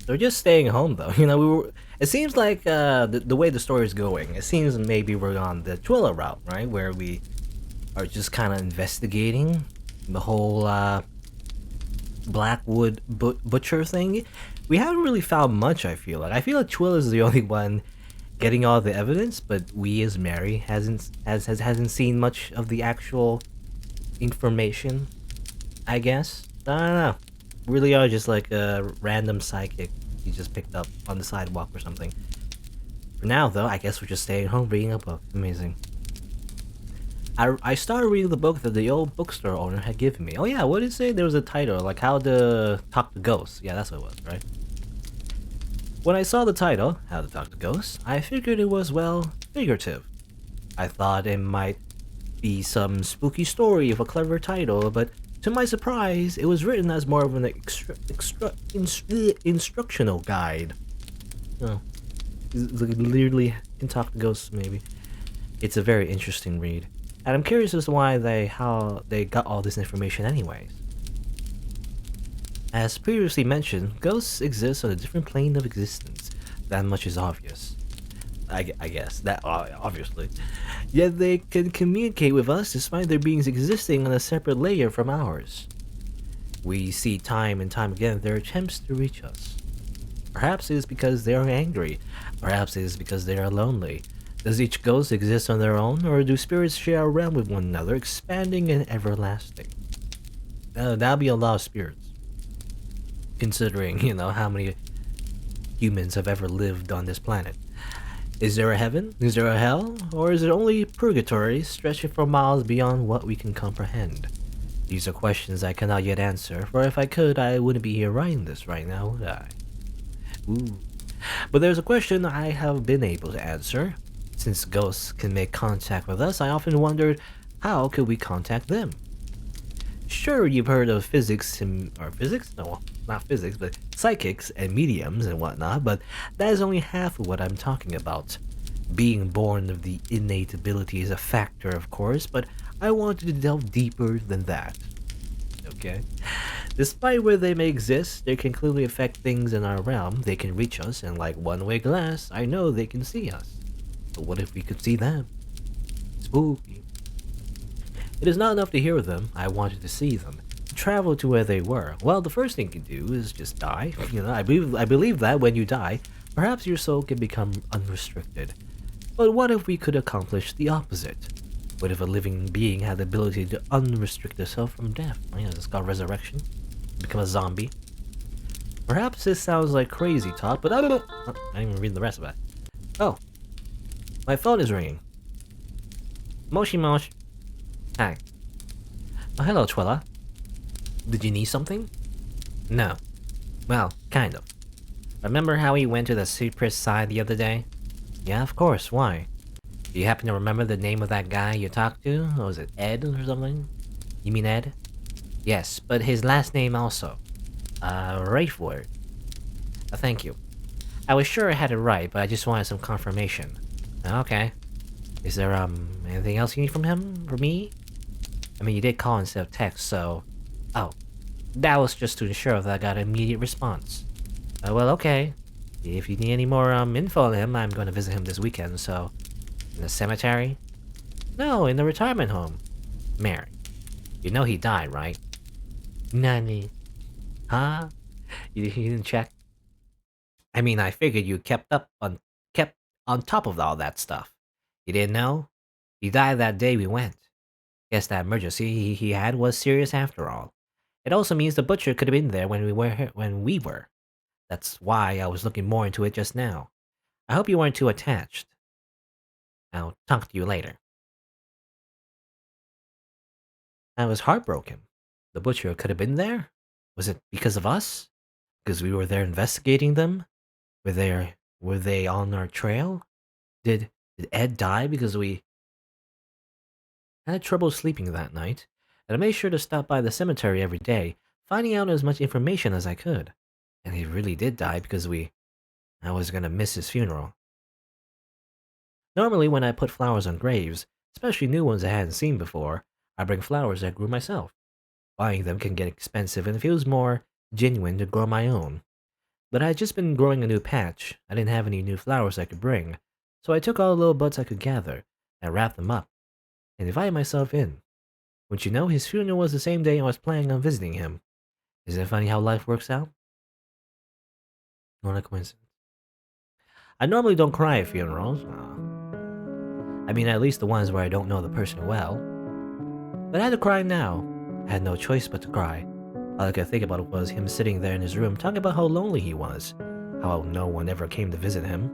They're just staying home though. It seems like the way the story is going, it seems maybe we're on the Twyla route, right? Where we are just kind of investigating the whole Blackwood Butcher thing. We haven't really found much. I feel like Twyla is the only one getting all the evidence, but we as Mary hasn't seen much of the actual information. I guess I don't know. Really are just like a random psychic you just picked up on the sidewalk or something. For now, though, I guess we're just staying home reading a book. Amazing. I started reading the book that the old bookstore owner had given me. Oh yeah, what did it say? There was a title, like How to Talk to Ghosts. Yeah, that's what it was, right? When I saw the title, How to Talk to Ghosts, I figured it was, well, figurative. I thought it might be some spooky story of a clever title, but to my surprise, it was written as more of an instructional guide. Oh, literally can talk to ghosts, maybe. It's a very interesting read, and I'm curious as to how they got all this information anyways. As previously mentioned, ghosts exist on a different plane of existence. That much is obvious. I guess, that obviously. Yet they can communicate with us despite their beings existing on a separate layer from ours. We see time and time again their attempts to reach us. Perhaps it is because they are angry. Perhaps it is because they are lonely. Does each ghost exist on their own, or do spirits share a realm with one another, expanding and everlasting? That'll be a lot of spirits, considering, how many humans have ever lived on this planet. Is there a heaven? Is there a hell? Or is it only purgatory, stretching for miles beyond what we can comprehend? These are questions I cannot yet answer, for if I could, I wouldn't be here writing this right now, would I? Ooh. But there's a question I have been able to answer. Since ghosts can make contact with us, I often wondered, how could we contact them? Sure, you've heard of physics? No, not physics, but psychics and mediums and whatnot, but that is only half of what I'm talking about. Being born of the innate ability is a factor, of course, but I wanted to delve deeper than that. Okay? Despite where they may exist, they can clearly affect things in our realm. They can reach us, and like one-way glass, I know they can see us. But what if we could see them? Spooky. It is not enough to hear them, I wanted to see them. To travel to where they were. Well, the first thing you can do is just die. I believe that when you die, perhaps your soul can become unrestricted. But what if we could accomplish the opposite? What if a living being had the ability to unrestrict itself from death? It's called resurrection. Become a zombie. Perhaps this sounds like crazy talk, but I don't know. I didn't even read the rest of it. Oh. My phone is ringing. Moshi Mosh. Hi. Oh, hello, Twyla. Did you need something? No. Well, kind of. Remember how we went to the Cypress side the other day? Yeah, of course. Why? Do you happen to remember the name of that guy you talked to? Or was it Ed or something? You mean Ed? Yes, but his last name also. Rayford. Thank you. I was sure I had it right, but I just wanted some confirmation. Okay. Is there, anything else you need from him? From me? I mean, you did call instead of text, so... Oh. That was just to ensure that I got an immediate response. Well, okay. If you need any more, info on him, I'm going to visit him this weekend, so... In the cemetery? No, in the retirement home. Mary. You know he died, right? Nani? Huh? You didn't check? I mean, I figured you kept on top of all that stuff. You didn't know? He died that day we went. Guess that emergency he had was serious after all. It also means the butcher could have been there when we were. That's why I was looking more into it just now. I hope you weren't too attached. I'll talk to you later. I was heartbroken. The butcher could have been there? Was it because of us? Because we were there investigating them? Were they on our trail? Did Ed die because we I had trouble sleeping that night, and I made sure to stop by the cemetery every day, finding out as much information as I could. And he really did die because I was gonna miss his funeral. Normally, when I put flowers on graves, especially new ones I hadn't seen before, I bring flowers I grew myself. Buying them can get expensive and it feels more genuine to grow my own. But I had just been growing a new patch. I didn't have any new flowers I could bring, so I took all the little buds I could gather and wrapped them up and invited myself in. Wouldn't you know, his funeral was the same day I was planning on visiting him. Isn't it funny how life works out? What a coincidence. I normally don't cry at funerals. I mean, at least the ones where I don't know the person well. But I had to cry now. I had no choice but to cry. All I could think about was him sitting there in his room talking about how lonely he was, how no one ever came to visit him.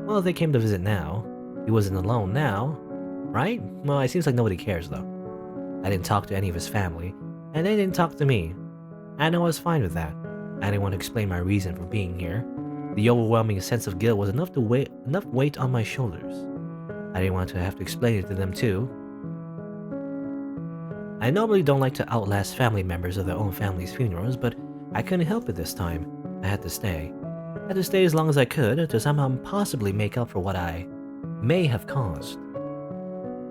Well, if they came to visit now, he wasn't alone now, right? Well, it seems like nobody cares though. I didn't talk to any of his family, and they didn't talk to me. I know I was fine with that. I didn't want to explain my reason for being here. The overwhelming sense of guilt was enough weight on my shoulders. I didn't want to have to explain it to them too. I normally don't like to outlast family members of their own family's funerals, but I couldn't help it this time. I had to stay. I had to stay as long as I could to somehow possibly make up for what I may have caused.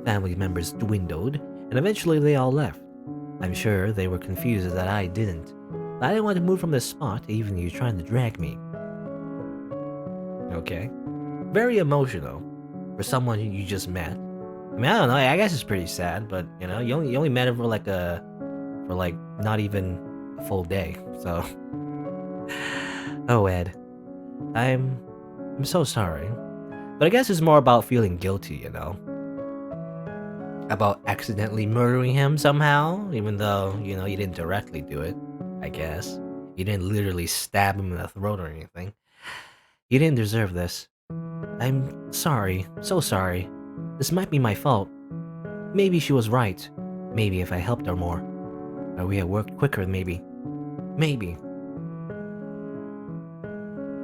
Family members dwindled, and eventually they all left. I'm sure they were confused that I didn't, but I didn't want to move from this spot, even you trying to drag me. Okay. Very emotional for someone you just met. I mean, I don't know. I guess it's pretty sad, but you know, you only met him for like not even a full day. So, oh Ed, I'm so sorry, but I guess it's more about feeling guilty, you know, about accidentally murdering him somehow, even though you know you didn't directly do it. I guess you didn't literally stab him in the throat or anything. You didn't deserve this. I'm sorry, so sorry. This might be my fault. Maybe she was right. Maybe if I helped her more. Or we had worked quicker, maybe. Maybe.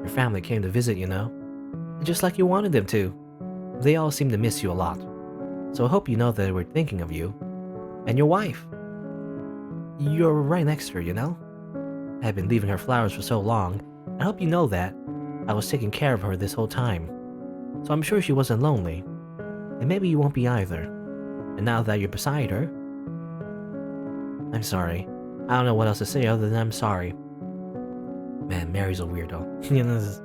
Your family came to visit, you know. Just like you wanted them to. They all seem to miss you a lot. So I hope you know that we're thinking of you. And your wife. You're right next to her, you know. I've been leaving her flowers for so long. I hope you know that. I was taking care of her this whole time. So I'm sure she wasn't lonely. And maybe you won't be either. And now that you're beside her... I'm sorry. I don't know what else to say other than I'm sorry. Man, Mary's a weirdo. You know, just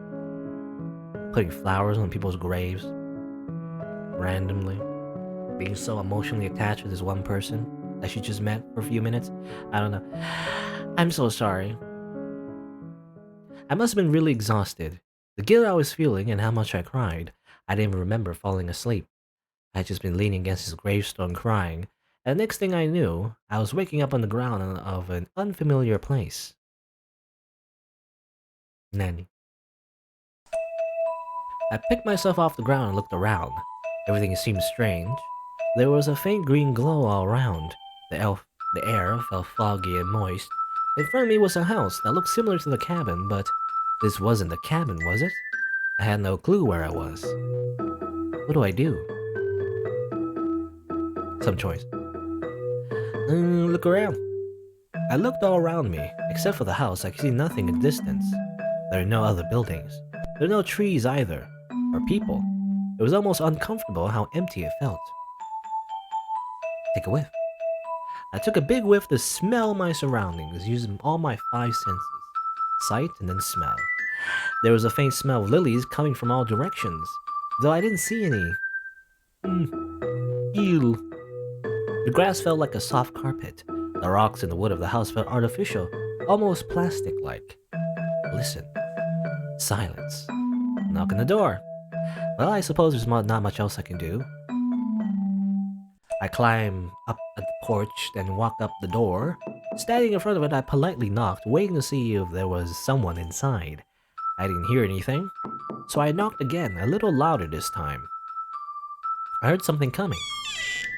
putting flowers on people's graves. Randomly. Being so emotionally attached with this one person that she just met for a few minutes. I don't know. I'm so sorry. I must have been really exhausted. The guilt I was feeling and how much I cried. I didn't even remember falling asleep. I had just been leaning against his gravestone crying, and the next thing I knew, I was waking up on the ground of an unfamiliar place. Nanny. I picked myself off the ground and looked around. Everything seemed strange. There was a faint green glow all around. The air felt foggy and moist. In front of me was a house that looked similar to the cabin, but this wasn't the cabin, was it? I had no clue where I was. What do I do? Some choice. Look around. I looked all around me. Except for the house, I could see nothing in distance. There are no other buildings. There are no trees either, or people. It was almost uncomfortable how empty it felt. Take a whiff. I took a big whiff to smell my surroundings, using all my 5 senses. Sight and then smell. There was a faint smell of lilies coming from all directions, though I didn't see any. Ew. The grass felt like a soft carpet. The rocks and the wood of the house felt artificial, almost plastic-like. Listen. Silence. Knock on the door. Well, I suppose there's not much else I can do. I climb up at the porch, then walk up the door. Standing in front of it, I politely knocked, waiting to see if there was someone inside. I didn't hear anything, so I knocked again, a little louder this time. I heard something coming.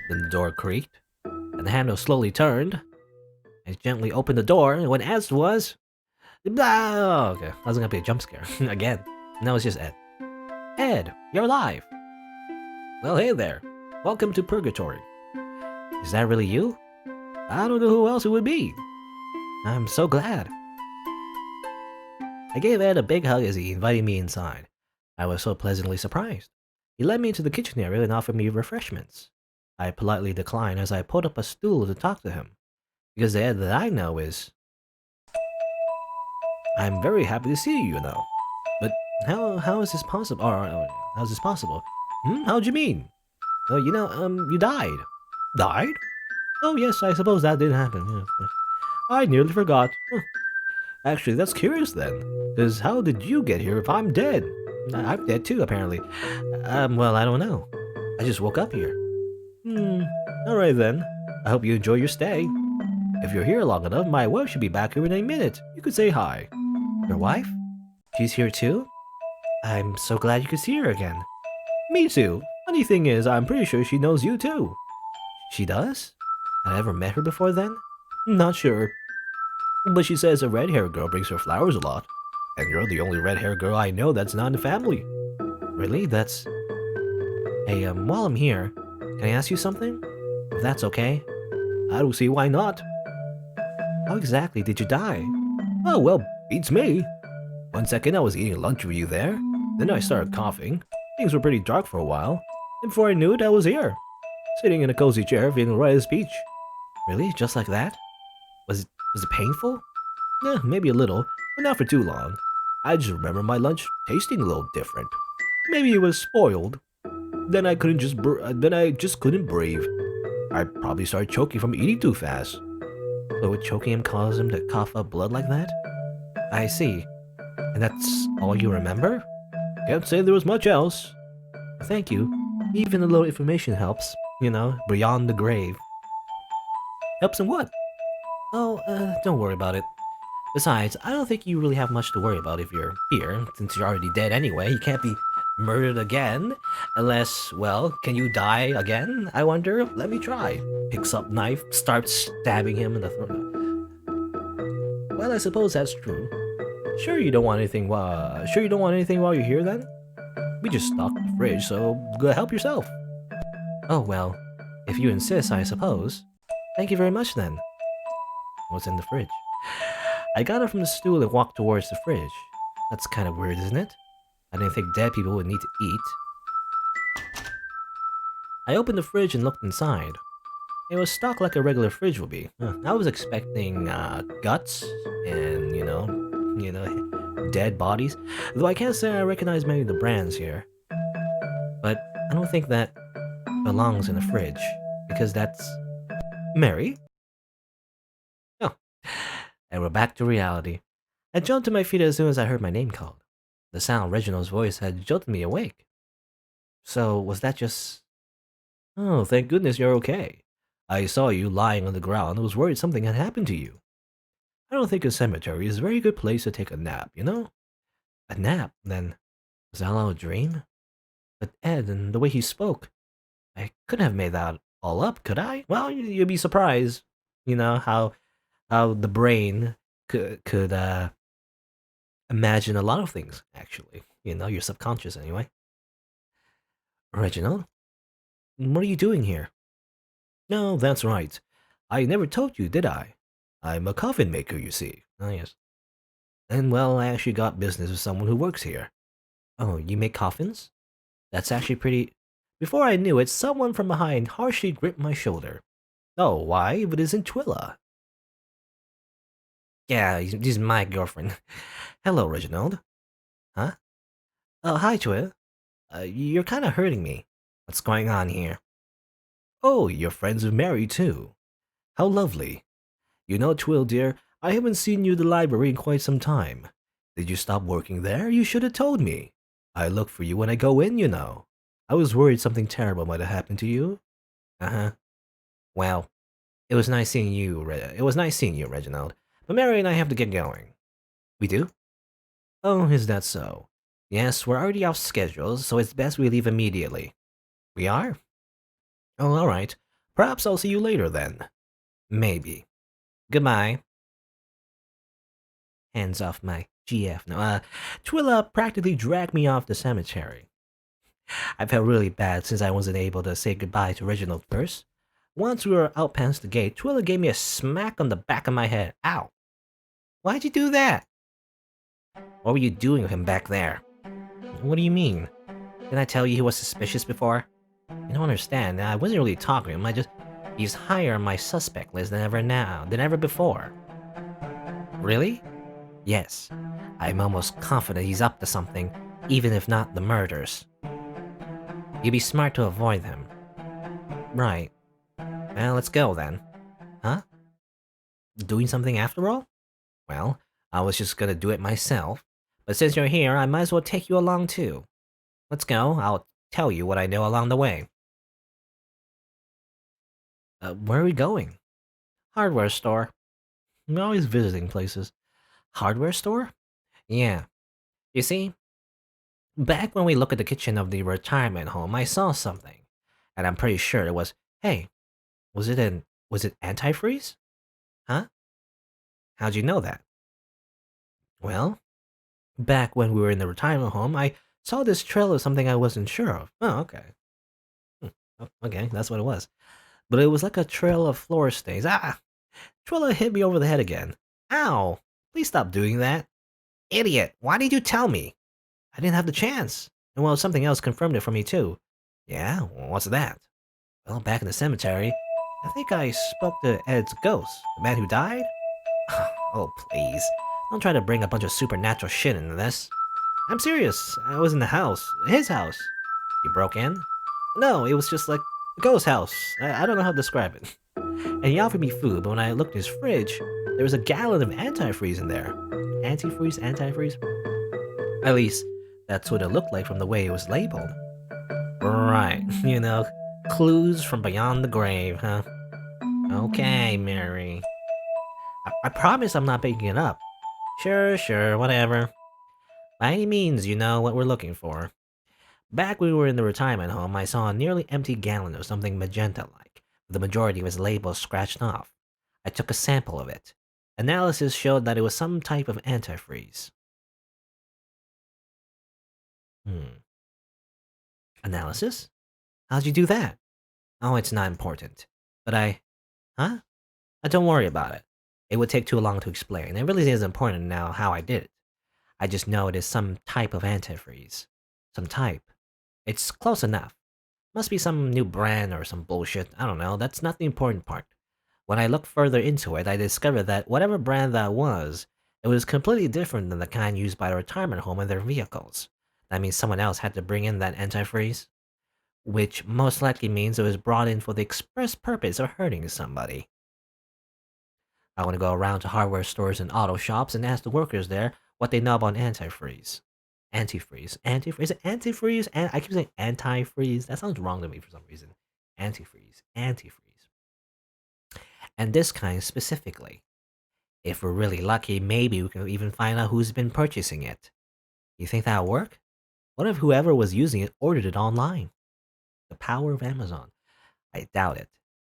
Then the door creaked, and the handle slowly turned. I gently opened the door, and what answered was... Blah! Okay, that was gonna be a jump scare. Again. And that was just Ed. Ed, you're alive! Well, hey there. Welcome to Purgatory. Is that really you? I don't know who else it would be. I'm so glad. I gave Ed a big hug as he invited me inside. I was so pleasantly surprised. He led me to the kitchen area and offered me refreshments. I politely declined as I pulled up a stool to talk to him, because the Ed that I know is... I'm very happy to see you, But how is this possible? Or how's this possible? How'd you mean? You died. Died? Oh yes, I suppose that did happen. Yes. I nearly forgot. Actually, that's curious then. Because how did you get here if I'm dead? I'm dead too, apparently. Well, I don't know. I just woke up here. Alright then. I hope you enjoy your stay. If you're here long enough, my wife should be back here in a minute. You could say hi. Your wife? She's here too? I'm so glad you could see her again. Me too. Funny thing is, I'm pretty sure she knows you too. She does? Had I ever met her before then? Not sure. But she says a red-haired girl brings her flowers a lot. And you're the only red-haired girl I know that's not in the family. Really? That's... Hey, while I'm here, can I ask you something? If that's okay? I don't see why not. How exactly did you die? Oh, well, beats me. One second I was eating lunch with you there. Then I started coughing. Things were pretty dark for a while. And before I knew it, I was here. Sitting in a cozy chair feeling right as peach. Really? Just like that? Was it painful? Yeah, maybe a little, but not for too long. I just remember my lunch tasting a little different. Maybe it was spoiled. Then I just couldn't breathe. I probably started choking from eating too fast. So would choking him cause him to cough up blood like that? I see. And that's all you remember? Can't say there was much else. Thank you. Even a little information helps, beyond the grave. Helps in what? Oh, don't worry about it. Besides, I don't think you really have much to worry about if you're here, since you're already dead anyway. You can't be murdered again. Unless, well, can you die again? I wonder. Let me try. Picks up knife, starts stabbing him in the throat. Well, I suppose that's true. Sure you don't want anything while you're here then? We just stocked the fridge, so go help yourself. Oh well, if you insist, I suppose. Thank you very much then. What's in the fridge? I got up from the stool and walked towards the fridge. That's kind of weird, isn't it? I didn't think dead people would need to eat. I opened the fridge and looked inside. It was stocked like a regular fridge would be. I was expecting guts and, dead bodies. Though I can't say I recognize many of the brands here. But I don't think that belongs in a fridge. Because that's... Mary? Oh. And we're back to reality. I jumped to my feet as soon as I heard my name called. The sound of Reginald's voice had jolted me awake. So, was that just... Oh, thank goodness you're okay. I saw you lying on the ground and was worried something had happened to you. I don't think a cemetery is a very good place to take a nap, A nap, then? Was that all a dream? But Ed, and the way he spoke, I couldn't have made that all up, could I? Well, you'd be surprised, how the brain could imagine a lot of things, actually. Your subconscious, anyway. Reginald? What are you doing here? No, that's right. I never told you, did I? I'm a coffin maker, you see. Oh, yes. And, well, I actually got business with someone who works here. Oh, you make coffins? That's actually pretty... Before I knew it, someone from behind harshly gripped my shoulder. Oh, why? But isn't Twyla? Yeah, she's my girlfriend. Hello, Reginald. Huh? Oh, hi, Twyla. You're kind of hurting me. What's going on here? Oh, you're friends with Mary, too. How lovely. Twyla, dear, I haven't seen you at the library in quite some time. Did you stop working there? You should have told me. I look for you when I go in, I was worried something terrible might have happened to you. Uh-huh. Well, it was nice seeing you, Reginald. But Mary and I have to get going. We do? Oh, is that so? Yes, we're already off schedule, so it's best we leave immediately. We are? Oh, alright. Perhaps I'll see you later then. Maybe. Goodbye. Hands off my GF. No, Twyla practically dragged me off the cemetery. I felt really bad since I wasn't able to say goodbye to Reginald first. Once we were out past the gate, Twyla gave me a smack on the back of my head. Ow. Why'd you do that? What were you doing with him back there? What do you mean? Didn't I tell you he was suspicious before? You don't understand. I wasn't really talking to him. He's higher on my suspect list than ever before. Really? Yes, I'm almost confident he's up to something, even if not the murders. You'd be smart to avoid him. Right. Well, let's go then. Huh? Doing something after all? Well, I was just gonna do it myself. But since you're here, I might as well take you along too. Let's go, I'll tell you what I know along the way. Where are we going? Hardware store. I'm always visiting places. Hardware store? Yeah. You see, back when we looked at the kitchen of the retirement home, I saw something. And I'm pretty sure it was, hey, was it antifreeze? Huh? How'd you know that? Well, back when we were in the retirement home, I saw this trail of something I wasn't sure of. Oh, okay. Hmm. Oh, okay, that's what it was. But it was like a trail of floor stains. Ah! Twyla hit me over the head again. Ow! Please stop doing that. Idiot! Why did you tell me? I didn't have the chance. And well, something else confirmed it for me too. Yeah? What's that? Well, back in the cemetery, I think I spoke to Ed's ghost, the man who died? Oh, please. Don't try to bring a bunch of supernatural shit into this. I'm serious. I was in the house. His house. You broke in? No, it was just like a ghost house. I don't know how to describe it. And he offered me food, but when I looked in his fridge, there was a gallon of antifreeze in there. Antifreeze? Antifreeze? At least, that's what it looked like from the way it was labeled. Right, clues from beyond the grave, huh? Okay, Mary. I promise I'm not making it up. Sure, whatever. By any means, you know what we're looking for. Back when we were in the retirement home, I saw a nearly empty gallon of something magenta-like, with the majority of its labels scratched off. I took a sample of it. Analysis showed that it was some type of antifreeze. Hmm. Analysis? How'd you do that? Oh, it's not important. But Huh? Don't worry about it. It would take too long to explain. It really isn't important now how I did it. I just know it is some type of antifreeze. Some type. It's close enough. Must be some new brand or some bullshit. I don't know. That's not the important part. When I looked further into it, I discovered that whatever brand that was, it was completely different than the kind used by the retirement home in their vehicles. That means someone else had to bring in that antifreeze, which most likely means it was brought in for the express purpose of hurting somebody. I want to go around to hardware stores and auto shops and ask the workers there what they know about antifreeze. Antifreeze, antifreeze, and I keep saying antifreeze. That sounds wrong to me for some reason. Antifreeze. And this kind specifically. If we're really lucky, maybe we can even find out who's been purchasing it. You think that'll work? What if whoever was using it ordered it online? The power of Amazon. I doubt it.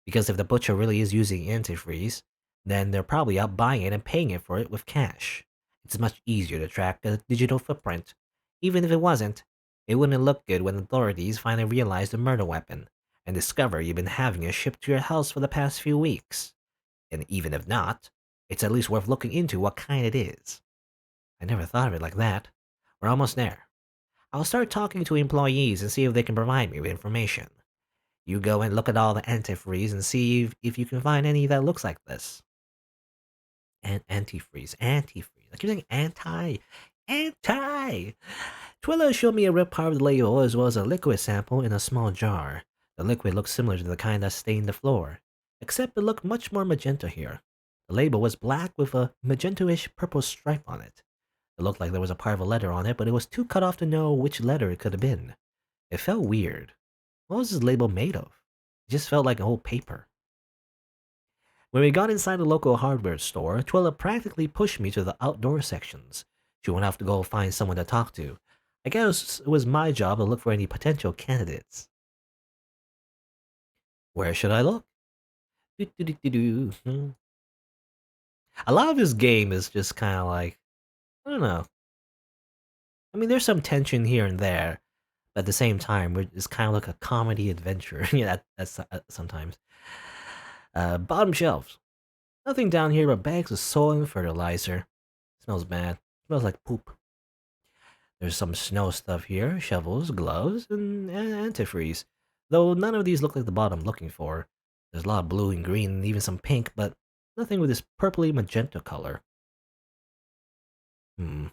Because if the butcher really is using antifreeze, then they're probably out buying it and paying it for it with cash. It's much easier to track a digital footprint. Even if it wasn't, it wouldn't look good when authorities finally realize the murder weapon and discover you've been having it shipped to your house for the past few weeks. And even if not, it's at least worth looking into what kind it is. I never thought of it like that. We're almost there. I'll start talking to employees and see if they can provide me with information. You go and look at all the antifreeze and see if you can find any that looks like this. Antifreeze. I keep saying anti. Twyla showed me a rip part of the label as well as a liquid sample in a small jar. The liquid looked similar to the kind that stained the floor, except it looked much more magenta here. The label was black with a magenta-ish purple stripe on it. It looked like there was a part of a letter on it, but it was too cut off to know which letter it could have been. It felt weird. What was this label made of? It just felt like old paper. When we got inside the local hardware store, Twyla practically pushed me to the outdoor sections. She went off to go find someone to talk to. I guess it was my job to look for any potential candidates. Where should I look? Hmm. A lot of this game is just kind of like, I don't know. I mean, there's some tension here and there, but at the same time, it's kind of like a comedy adventure. Yeah, that's sometimes. Bottom shelves. Nothing down here but bags of soil and fertilizer. Smells bad. Smells like poop. There's some snow stuff here, shovels, gloves, and antifreeze. Though none of these look like the bottom I'm looking for. There's a lot of blue and green and even some pink, but nothing with this purpley magenta color. Hmm.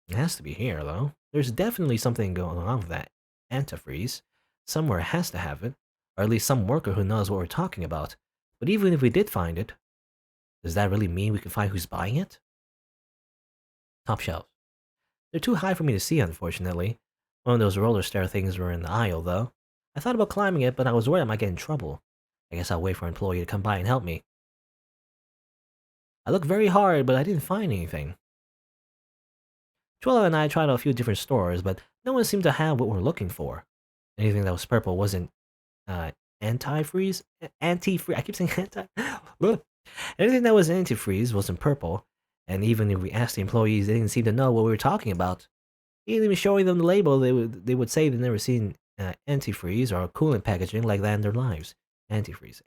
It has to be here, though. There's definitely something going on with that antifreeze. Somewhere has to have it, or at least some worker who knows what we're talking about. But even if we did find it, does that really mean we can find who's buying it? Top shelves. They're too high for me to see, unfortunately. One of those roller stair things were in the aisle, though. I thought about climbing it, but I was worried I might get in trouble. I guess I'll wait for an employee to come by and help me. I looked very hard, but I didn't find anything. Twyla and I tried a few different stores, but no one seemed to have what we're looking for. Anything that was purple wasn't uh, antifreeze? Antifreeze. I keep saying anti. Ugh. Anything that was antifreeze wasn't purple, and even if we asked the employees, they didn't seem to know what we were talking about. Even showing them the label, they would say they've never seen antifreeze or coolant packaging like that in their lives. Antifreeze.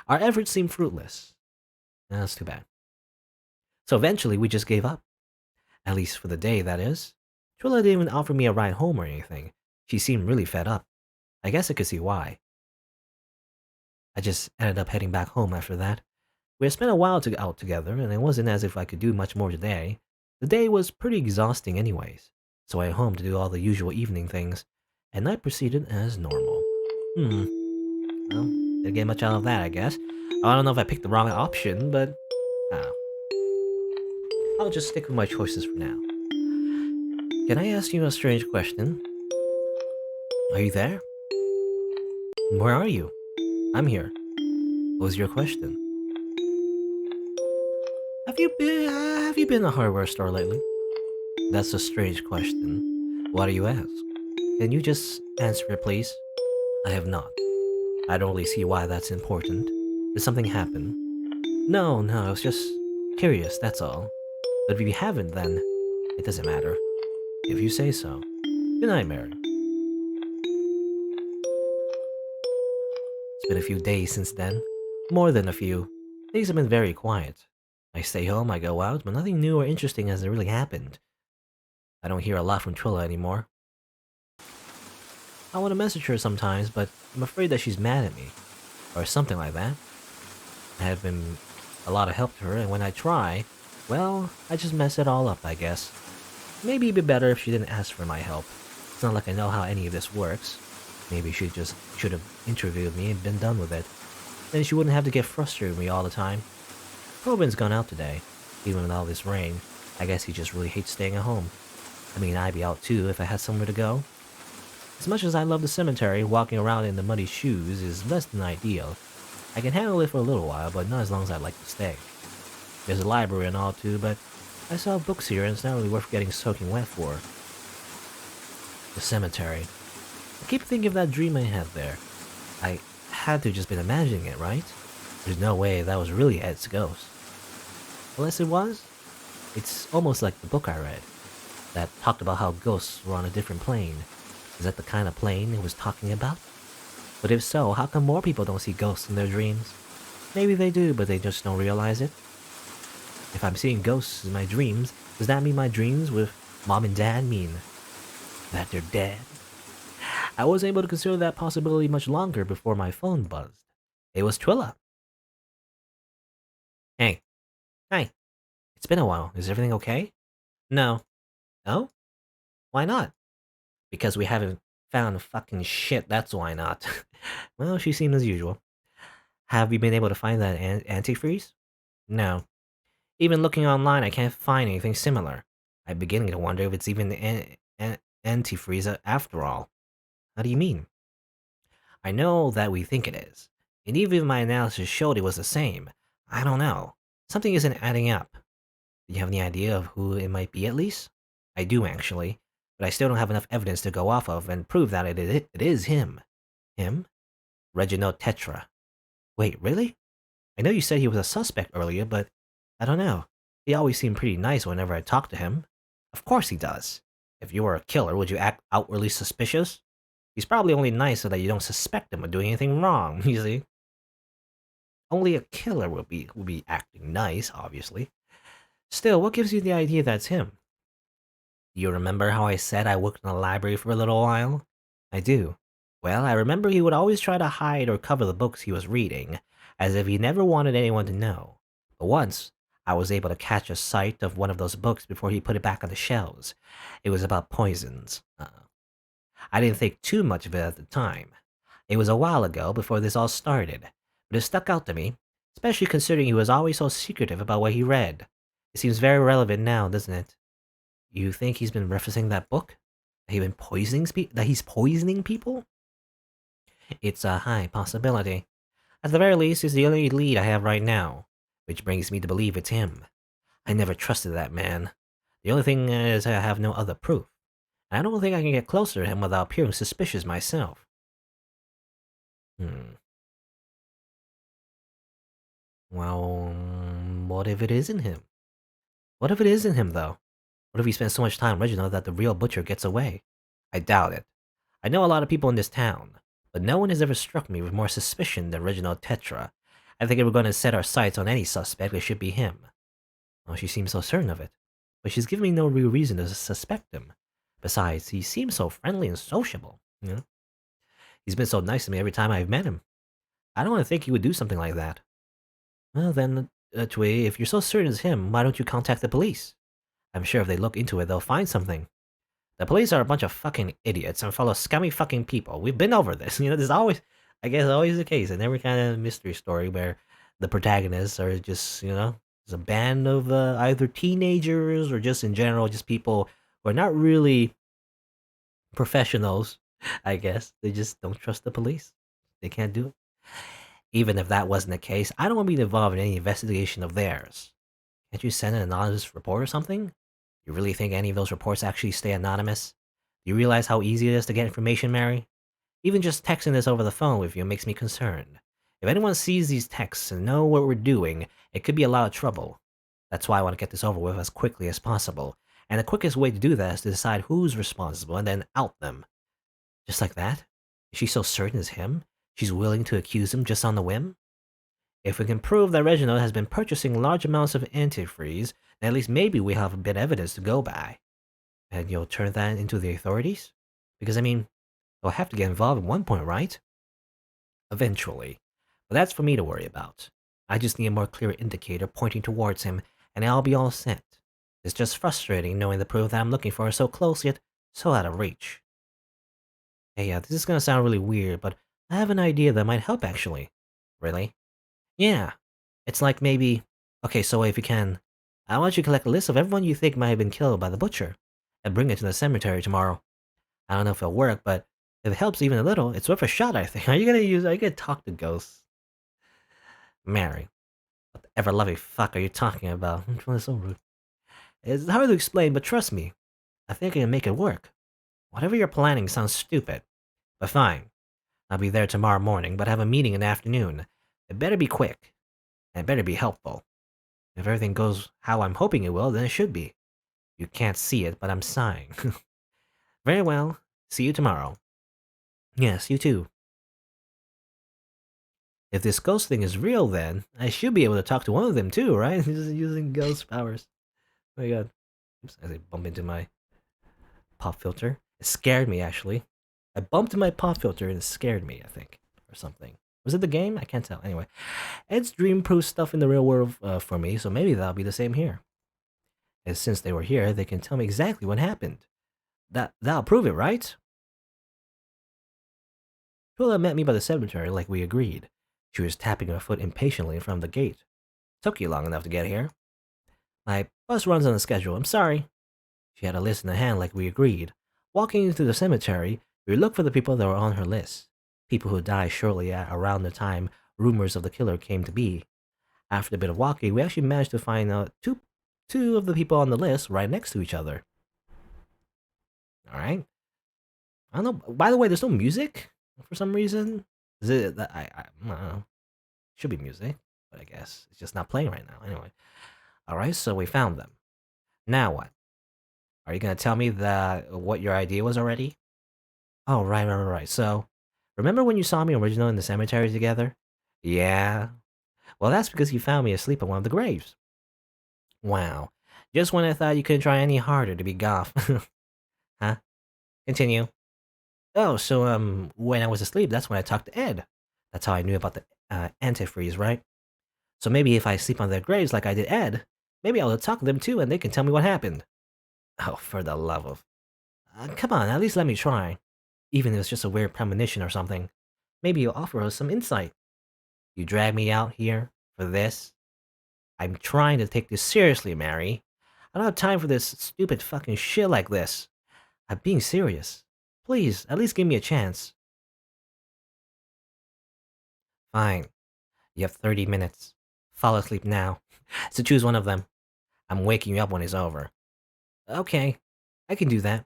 Our efforts seemed fruitless. That's too bad. So eventually, we just gave up. At least for the day, that is. Twyla didn't even offer me a ride home or anything. She seemed really fed up. I guess I could see why. I just ended up heading back home after that. We had spent a while out together, and it wasn't as if I could do much more today. The day was pretty exhausting anyways, so I went home to do all the usual evening things, and night proceeded as normal. Well, didn't get much out of that, I guess. I don't know if I picked the wrong option, but I don't know. I'll just stick with my choices for now. Can I ask you a strange question? Are you there? Where are you? I'm here. What was your question? Have you been in a hardware store lately? That's a strange question. Why do you ask? Can you just answer it, please? I have not. I don't really see why that's important. Did something happen? No, I was just curious, that's all. But if you haven't, then it doesn't matter. If you say so. Good night, Mary. It's been a few days since then. More than a few. Days have been very quiet. I stay home, I go out, but nothing new or interesting has really happened. I don't hear a lot from Twyla anymore. I want to message her sometimes, but I'm afraid that she's mad at me. Or something like that. I have been a lot of help to her, and when I try, well, I just mess it all up, I guess. Maybe it'd be better if she didn't ask for my help. It's not like I know how any of this works. Maybe she just should have interviewed me and been done with it. Then she wouldn't have to get frustrated with me all the time. Corbin's gone out today, even with all this rain. I guess he just really hates staying at home. I mean, I'd be out too if I had somewhere to go. As much as I love the cemetery, walking around in the muddy shoes is less than ideal. I can handle it for a little while, but not as long as I'd like to stay. There's a library and all too, but I saw books here and it's not really worth getting soaking wet for. The cemetery. I keep thinking of that dream I had there. I had to just been imagining it, right? There's no way that was really Ed's ghost. Unless it was, it's almost like the book I read that talked about how ghosts were on a different plane. Is that the kind of plane it was talking about? But if so, how come more people don't see ghosts in their dreams? Maybe they do, but they just don't realize it. If I'm seeing ghosts in my dreams, does that mean my dreams with mom and dad mean that they're dead? I wasn't able to consider that possibility much longer before my phone buzzed. It was Twyla. Hey. Hi. It's been a while. Is everything okay? No. No? Why not? Because we haven't found fucking shit, that's why not. Well, she seemed as usual. Have you been able to find that antifreeze? No. Even looking online, I can't find anything similar. I'm beginning to wonder if it's even antifreeze after all. How do you mean? I know that we think it is. And even if my analysis showed it was the same, I don't know. Something isn't adding up. Do you have any idea of who it might be at least? I do actually, but I still don't have enough evidence to go off of and prove that it is him. Him? Reginald Tetra. Wait, really? I know you said he was a suspect earlier, but I don't know. He always seemed pretty nice whenever I talked to him. Of course he does. If you were a killer, would you act outwardly suspicious? He's probably only nice so that you don't suspect him of doing anything wrong, you see? Only a killer would be acting nice, obviously. Still, what gives you the idea that's him? Do you remember how I said I worked in the library for a little while? I do. Well, I remember he would always try to hide or cover the books he was reading. as if he never wanted anyone to know. But once, I was able to catch a sight of one of those books before he put it back on the shelves. It was about poisons. I didn't think too much of it at the time. It was a while ago before this all started, but it stuck out to me, especially considering he was always so secretive about what he read. It seems very relevant now, doesn't it? You think he's been referencing that book? That he's poisoning people? It's a high possibility. At the very least, he's the only lead I have right now, which brings me to believe it's him. I never trusted that man. The only thing is I have no other proof. I don't think I can get closer to him without appearing suspicious myself. Hmm. Well, what if it isn't him? What if it isn't him, though? What if he spends so much time with Reginald that the real butcher gets away? I doubt it. I know a lot of people in this town, but no one has ever struck me with more suspicion than Reginald Tetra. I think if we're going to set our sights on any suspect, it should be him. Well, she seems so certain of it, but she's giving me no real reason to suspect him. Besides, he seems so friendly and sociable. He's been so nice to me every time I've met him. I don't want to think he would do something like that. Well, then, Tui, if you're so certain it's him, why don't you contact the police? I'm sure if they look into it, they'll find something. The police are a bunch of fucking idiots and full of scummy fucking people. We've been over this. There's always, I guess, always the case in every kind of mystery story where the protagonists are just, it's a band of either teenagers or just in general, just people who are not really professionals, I guess. They just don't trust the police. They can't do it. Even if that wasn't the case, I don't want to be involved in any investigation of theirs. Can't you send an anonymous report or something? You really think any of those reports actually stay anonymous? Do you realize how easy it is to get information, Mary? Even just texting this over the phone with you makes me concerned. If anyone sees these texts and know what we're doing, it could be a lot of trouble. That's why I want to get this over with as quickly as possible. And the quickest way to do that is to decide who's responsible and then out them. Just like that? Is she so certain it's him? She's willing to accuse him just on the whim? If we can prove that Reginald has been purchasing large amounts of antifreeze, then at least maybe we have a bit of evidence to go by. And you'll turn that into the authorities? Because, they'll have to get involved at one point, right? Eventually. But that's for me to worry about. I just need a more clear indicator pointing towards him, and I'll be all set. It's just frustrating knowing the proof that I'm looking for is so close yet so out of reach. Hey, this is gonna sound really weird, but I have an idea that might help actually. Really? Yeah. It's like maybe... Okay, so if you can, I want you to collect a list of everyone you think might have been killed by the butcher, and bring it to the cemetery tomorrow. I don't know if it'll work, but if it helps even a little, it's worth a shot, I think. Are you gonna talk to ghosts? Mary, what the ever-loving fuck are you talking about? That's so rude. It's hard to explain, but trust me, I think I can make it work. Whatever you're planning sounds stupid, but fine. I'll be there tomorrow morning, but have a meeting in the afternoon. It better be quick, and it better be helpful. If everything goes how I'm hoping it will, then it should be. You can't see it, but I'm sighing. Very well. See you tomorrow. Yes, you too. If this ghost thing is real, then I should be able to talk to one of them too, right? Just using ghost powers. Oh my god. Oops, as I bump into my pop filter. It scared me, actually. I bumped into my pop filter and it scared me, I think. Or something. Was it the game? I can't tell. Anyway. It's dream-proof stuff in the real world for me, so maybe that'll be the same here. And since they were here, they can tell me exactly what happened. That'll prove it, right? Twyla met me by the cemetery like we agreed. She was tapping her foot impatiently in front of the gate. Took you long enough to get here. My bus runs on the schedule, I'm sorry. She had a list in her hand like we agreed. Walking into the cemetery, we looked for the people that were on her list. People who died shortly around the time rumors of the killer came to be. After a bit of walking, we actually managed to find two of the people on the list right next to each other. Alright. I don't know. By the way, there's no music for some reason. Is it that I don't know. Should be music, but I guess it's just not playing right now. Anyway. Alright, so we found them. Now what? Are you gonna tell me what your idea was already? Oh, right. So, remember when you saw me original in the cemetery together? Yeah. Well, that's because you found me asleep on one of the graves. Wow. Just when I thought you couldn't try any harder to be goth. Huh? Continue. Oh, so when I was asleep, that's when I talked to Ed. That's how I knew about the antifreeze, right? So maybe if I sleep on their graves like I did Ed, maybe I'll talk to them too and they can tell me what happened. Oh, for the love of... come on, at least let me try. Even if it's just a weird premonition or something. Maybe you'll offer us some insight. You drag me out here for this? I'm trying to take this seriously, Mary. I don't have time for this stupid fucking shit like this. I'm being serious. Please, at least give me a chance. Fine. You have 30 minutes. Fall asleep now. So choose one of them. I'm waking you up when it's over. Okay, I can do that.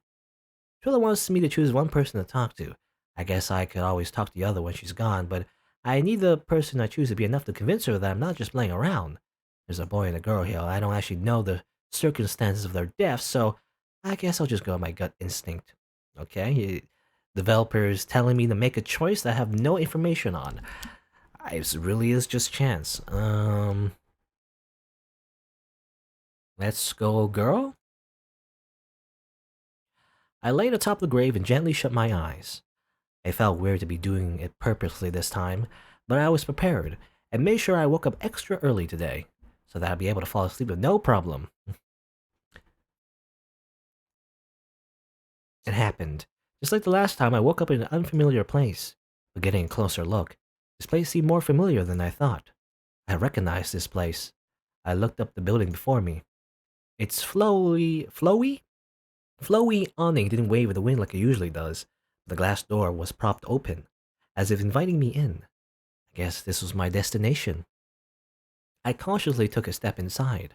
Twyla wants me to choose one person to talk to. I guess I could always talk to the other when she's gone, but I need the person I choose to be enough to convince her that I'm not just playing around. There's a boy and a girl here. I don't actually know the circumstances of their deaths, so I guess I'll just go with my gut instinct. Okay? Developers telling me to make a choice that I have no information on. It really is just chance. Let's go, girl. I laid atop the grave and gently shut my eyes. It felt weird to be doing it purposely this time, but I was prepared and made sure I woke up extra early today so that I'd be able to fall asleep with no problem. It happened. Just like the last time, I woke up in an unfamiliar place. But getting a closer look, this place seemed more familiar than I thought. I recognized this place. I looked up the building before me. Its flowy awning didn't wave in the wind like it usually does. The glass door was propped open, as if inviting me in. I guess this was my destination. I cautiously took a step inside.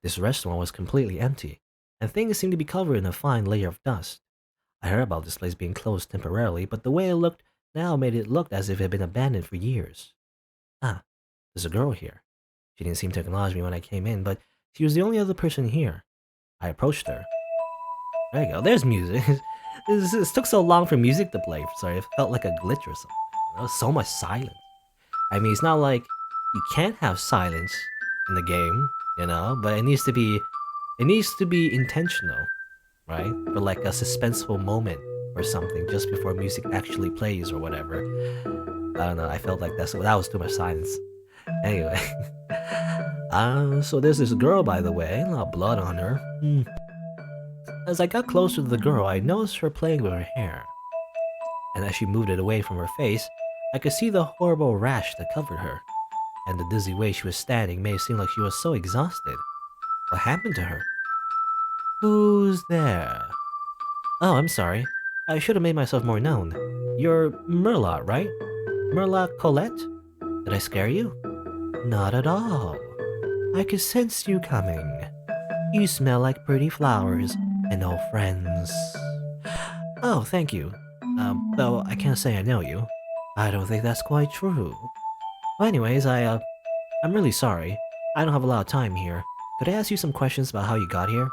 This restaurant was completely empty, and things seemed to be covered in a fine layer of dust. I heard about this place being closed temporarily, but the way it looked now made it look as if it had been abandoned for years. Ah, there's a girl here. She didn't seem to acknowledge me when I came in, but she was the only other person here. I approached her. There you go, there's music. This took so long for music to play. Sorry, it felt like a glitch or something. There was so much silence. I mean, it's not like you can't have silence in the game, but it needs to be intentional, right? For like a suspenseful moment or something just before music actually plays or whatever. I don't know, I felt like that was too much silence. Anyway. So there's this girl, by the way, a lot of blood on her. As I got closer to the girl, I noticed her playing with her hair. And as she moved it away from her face, I could see the horrible rash that covered her. And the dizzy way she was standing made it seem like she was so exhausted. What happened to her? Who's there? Oh, I'm sorry. I should have made myself more known. You're Merla, right? Merla Colette? Did I scare you? Not at all. I could sense you coming. You smell like pretty flowers and old friends. Oh, thank you. Though I can't say I know you. I don't think that's quite true. Well, anyways, I'm really sorry. I don't have a lot of time here. Could I ask you some questions about how you got here?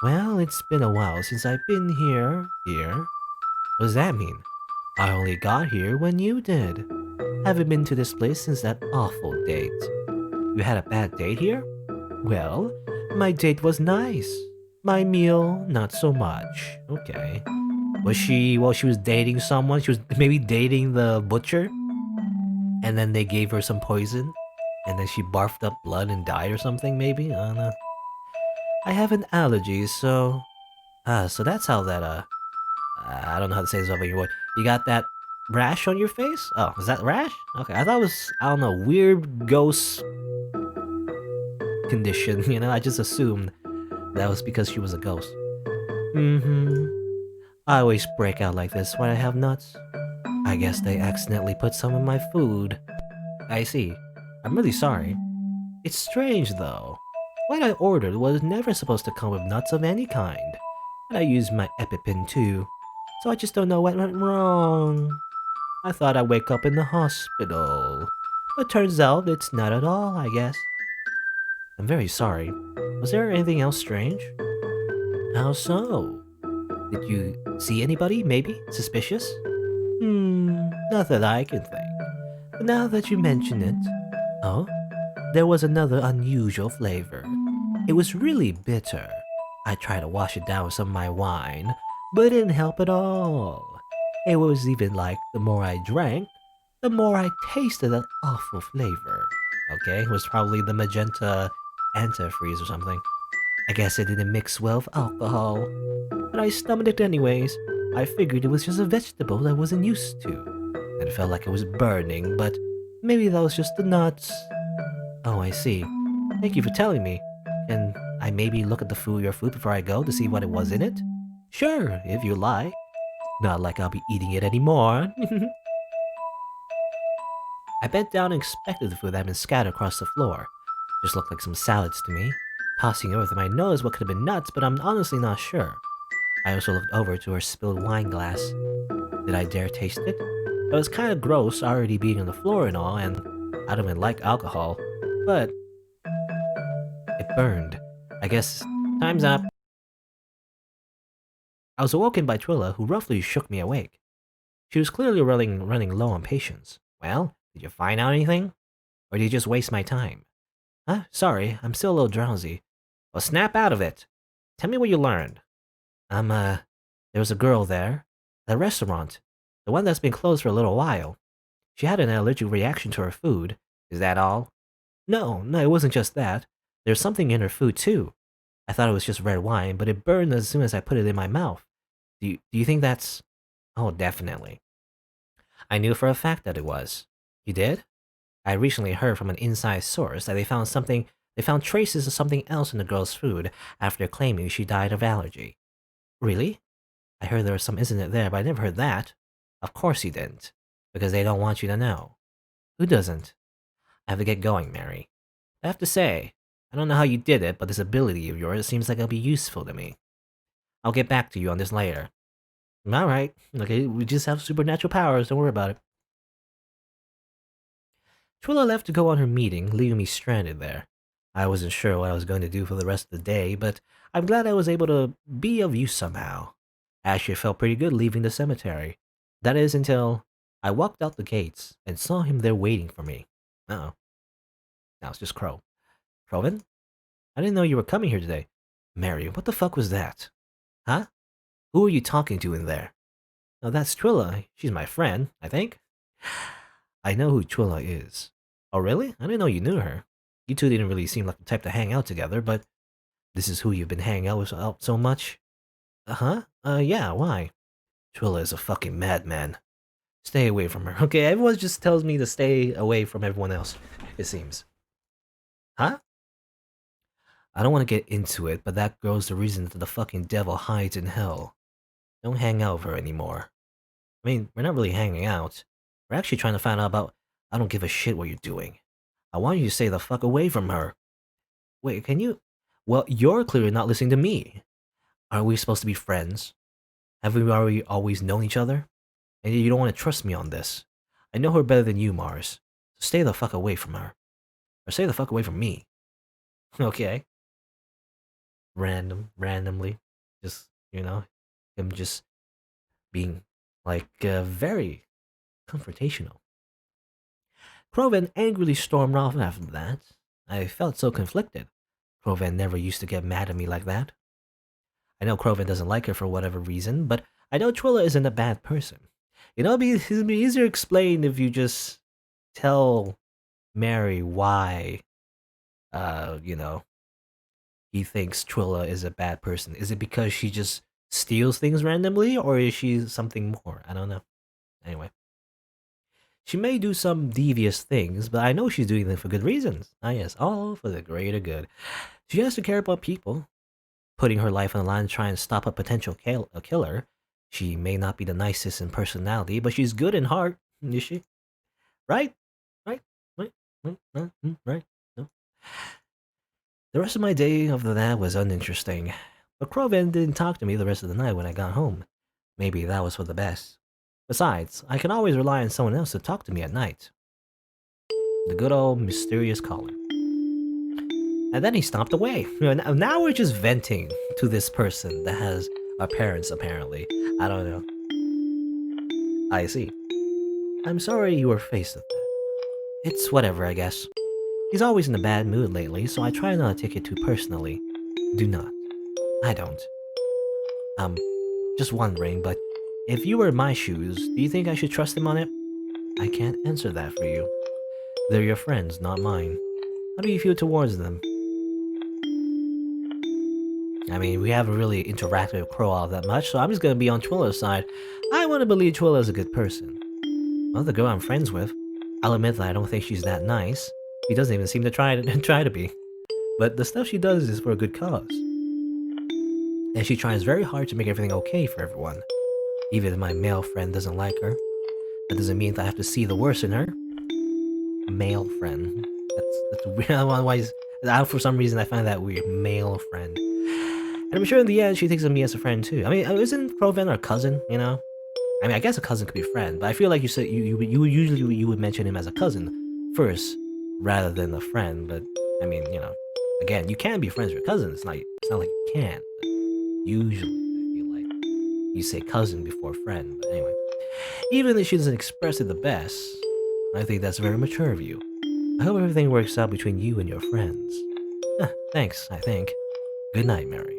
Well, it's been a while since I've been here. Here? What does that mean? I only got here when you did. Haven't been to this place since that awful date. You had a bad date here? Well, my date was nice. My meal, not so much. Okay. She was dating someone? She was maybe dating the butcher? And then they gave her some poison? And then she barfed up blood and died or something, maybe? I don't know. I have an allergy, so... so that's how that, I don't know how to say this over your. You got that rash on your face? Oh, is that rash? Okay, I thought it was, I don't know, weird ghost condition, I just assumed that was because she was a ghost. I always break out like this when I have nuts. I guess they accidentally put some in my food. I see. I'm really sorry. It's strange, though. What I ordered was never supposed to come with nuts of any kind. And I used my EpiPen too. So I just don't know what went wrong. I thought I'd wake up in the hospital. But turns out it's not at all, I guess. I'm very sorry. Was there anything else strange? How so? Did you see anybody, maybe? Suspicious? Not that I can think. But now that you mention it... Oh? There was another unusual flavor. It was really bitter. I tried to wash it down with some of my wine, but it didn't help at all. It was even like the more I drank, the more I tasted that awful flavor. Okay, it was probably the magenta antifreeze or something. I guess it didn't mix well with alcohol, but I stomached it anyways. I figured it was just a vegetable I wasn't used to. It felt like it was burning, but maybe that was just the nuts. Oh, I see. Thank you for telling me. Can I maybe look at your food before I go to see what it was in it? Sure, if you like. Not like I'll be eating it anymore. I bent down and inspected the food that had been scattered across the floor. Just looked like some salads to me. Tossing it with my nose what could have been nuts, but I'm honestly not sure. I also looked over to her spilled wine glass. Did I dare taste it? It was kind of gross already being on the floor and all, and I don't even like alcohol. But it burned. I guess time's up. I was awoken by Twyla, who roughly shook me awake. She was clearly running low on patience. Well, did you find out anything? Or did you just waste my time? Huh? Sorry, I'm still a little drowsy. Well, snap out of it. Tell me what you learned. There was a girl there. The restaurant. The one that's been closed for a little while. She had an allergic reaction to her food. Is that all? No, it wasn't just that. There's something in her food, too. I thought it was just red wine, but it burned as soon as I put it in my mouth. Do you think that's... Oh, definitely. I knew for a fact that it was. You did? I recently heard from an inside source that they found traces of something else in the girl's food after claiming she died of allergy. Really? I heard there was some incident there, but I never heard that. Of course you didn't. Because they don't want you to know. Who doesn't? I have to get going, Mary. I have to say, I don't know how you did it, but this ability of yours seems like it'll be useful to me. I'll get back to you on this later. Alright, okay, we just have supernatural powers, don't worry about it. Twyla left to go on her meeting, leaving me stranded there. I wasn't sure what I was going to do for the rest of the day, but I'm glad I was able to be of use somehow. I actually felt pretty good leaving the cemetery. That is until I walked out the gates and saw him there waiting for me. Uh-oh. Now it's just Crow. Croven? I didn't know you were coming here today. Mary, what the fuck was that? Huh? Who are you talking to in there? Oh, that's Twyla. She's my friend, I think. I know who Twyla is. Oh, really? I didn't know you knew her. You two didn't really seem like the type to hang out together, but this is who you've been hanging out with so much? Uh-huh? Yeah, why? Twyla is a fucking madman. Stay away from her. Okay, everyone just tells me to stay away from everyone else, it seems. Huh? I don't want to get into it, but that girl's the reason that the fucking devil hides in hell. Don't hang out with her anymore. I mean, we're not really hanging out. We're actually trying to find out about... I don't give a shit what you're doing. I want you to stay the fuck away from her. Wait, can you... Well, you're clearly not listening to me. Are we supposed to be friends? Have we already always known each other? And you don't want to trust me on this. I know her better than you, Mars. So stay the fuck away from her. Or stay the fuck away from me. Okay. Randomly. Just, him just being, like, very confrontational. Croven angrily stormed off after that. I felt so conflicted. Croven never used to get mad at me like that. I know Croven doesn't like her for whatever reason, but I know Twyla isn't a bad person. It'd be easier to explain if you just tell Mary why, he thinks Twyla is a bad person. Is it because she just steals things randomly, or is she something more? I don't know. Anyway. She may do some devious things, but I know she's doing them for good reasons. Ah yes, all for the greater good. She has to care about people. Putting her life on the line to try and stop a potential killer. She may not be the nicest in personality, but she's good in heart, is she? Right? Right? Right? Right? No. The rest of my day after that was uninteresting. But Croven didn't talk to me the rest of the night when I got home. Maybe that was for the best. Besides, I can always rely on someone else to talk to me at night. The good old mysterious caller. And then he stomped away. Now we're just venting to this person that has our parents, apparently. I don't know. I see. I'm sorry you were faced with that. It's whatever, I guess. He's always in a bad mood lately, so I try not to take it too personally. Do not. I don't. Just wondering, but if you were in my shoes, do you think I should trust him on it? I can't answer that for you. They're your friends, not mine. How do you feel towards them? I mean, we haven't really interacted with Crow all that much, so I'm just gonna be on Twyla's side. I want to believe Twyla's a good person. Well, the girl I'm friends with, I'll admit that I don't think she's that nice. She doesn't even seem to try to try to be. But the stuff she does is for a good cause. And she tries very hard to make everything okay for everyone. Even if my male friend doesn't like her, that doesn't mean that I have to see the worst in her. Male friend. That's weird. Why for some reason I find that weird. Male friend. And I'm sure in the end she thinks of me as a friend too. I mean, isn't Croven our cousin? You know. I mean, I guess a cousin could be a friend, but I feel like you said you would mention him as a cousin first rather than a friend. But I mean, you know, again, you can be friends with your cousin. It's not like you can't. But usually, I feel like you say cousin before friend. But anyway, even if she doesn't express it the best, I think that's very mature of you. I hope everything works out between you and your friends. Thanks, I think. Good night, Mary.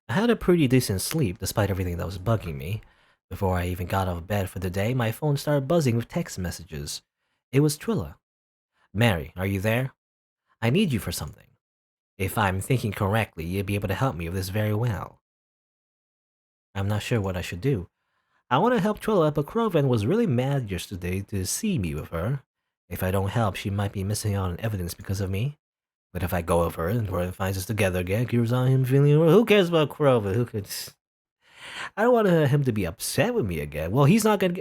I had a pretty decent sleep despite everything that was bugging me. Before I even got out of bed for the day, my phone started buzzing with text messages. It was Twyla. Mary, are you there? I need you for something. If I'm thinking correctly, you'd be able to help me with this very well. I'm not sure what I should do. I want to help Twyla, but Croven was really mad yesterday to see me with her. If I don't help, she might be missing out on evidence because of me. But if I go with her and Croven finds us together again, cures on him feeling, who cares about Croven? Who could? I don't want him to be upset with me again. Well, he's not gonna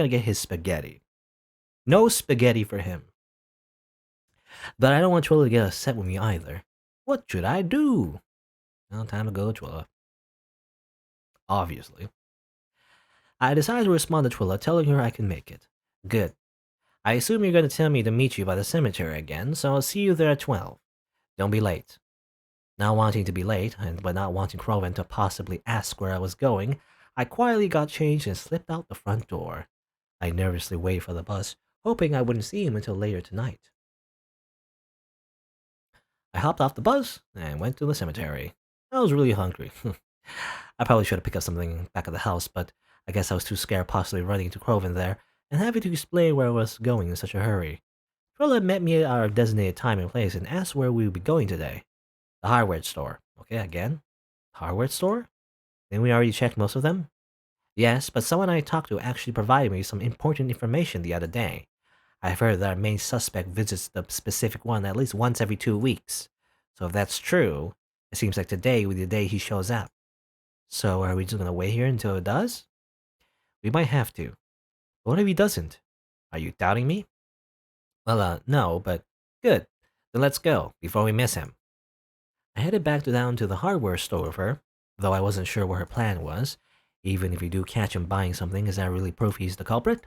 get his spaghetti. No spaghetti for him. But I don't want Twyla to get upset with me either. What should I do? Well, time to go, Twyla. Obviously. I decided to respond to Twyla, telling her I can make it. Good. I assume you're going to tell me to meet you by the cemetery again, so I'll see you there at 12. Don't be late. Not wanting to be late, but not wanting Croven to possibly ask where I was going, I quietly got changed and slipped out the front door. I nervously waited for the bus, hoping I wouldn't see him until later tonight. I hopped off the bus and went to the cemetery. I was really hungry. I probably should have picked up something back at the house, but I guess I was too scared possibly running into Croven there and having to explain where I was going in such a hurry. Twyla met me at our designated time and place and asked where we would be going today. The hardware store. Okay, again? Hardware store? Didn't we already check most of them? Yes, but someone I talked to actually provided me some important information the other day. I've heard that our main suspect visits the specific one at least once every 2 weeks. So if that's true, it seems like today will be the day he shows up. So are we just gonna wait here until it does? We might have to. But what if he doesn't? Are you doubting me? Well, no, but good. Then let's go, before we miss him. I headed back down to the hardware store with her, though I wasn't sure what her plan was. Even if you do catch him buying something, is that really proof he's the culprit?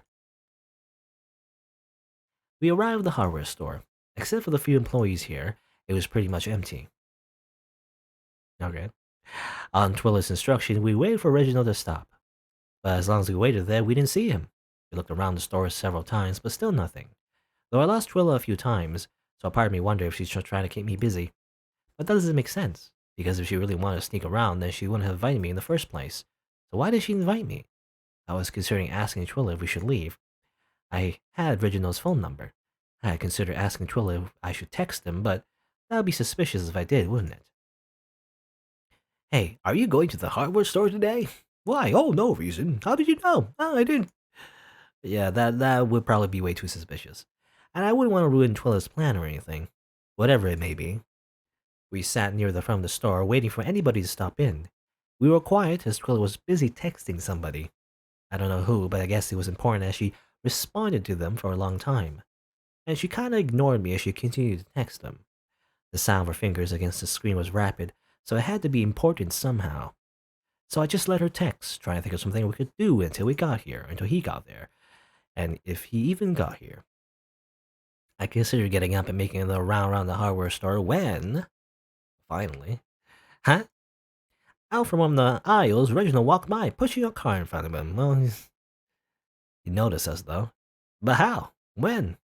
We arrived at the hardware store. Except for the few employees here, it was pretty much empty. Okay. On Twyla's instruction, we waited for Reginald to stop. But as long as we waited there, we didn't see him. We looked around the store several times, but still nothing. Though I lost Twyla a few times, so a part of me wondered if she's just trying to keep me busy. But that doesn't make sense, because if she really wanted to sneak around, then she wouldn't have invited me in the first place. So why did she invite me? I was considering asking Twyla if we should leave. I had Reginald's phone number. I had considered asking Twyla if I should text him, but that would be suspicious if I did, wouldn't it? Hey, are you going to the hardware store today? Why? Oh, no reason. How did you know? Oh, I didn't. Yeah, that would probably be way too suspicious. And I wouldn't want to ruin Twyla's plan or anything. Whatever it may be. We sat near the front of the store, waiting for anybody to stop in. We were quiet as Twyla was busy texting somebody. I don't know who, but I guess it was important as she responded to them for a long time. And she kinda ignored me as she continued to text them. The sound of her fingers against the screen was rapid, so it had to be important somehow. So I just let her text, trying to think of something we could do until he got there, and if he even got here. I considered getting up and making another round around the hardware store when, finally, huh? Out from one of the aisles, Reginald walked by, pushing a car in front of him. Well, he noticed us, though. But how? When?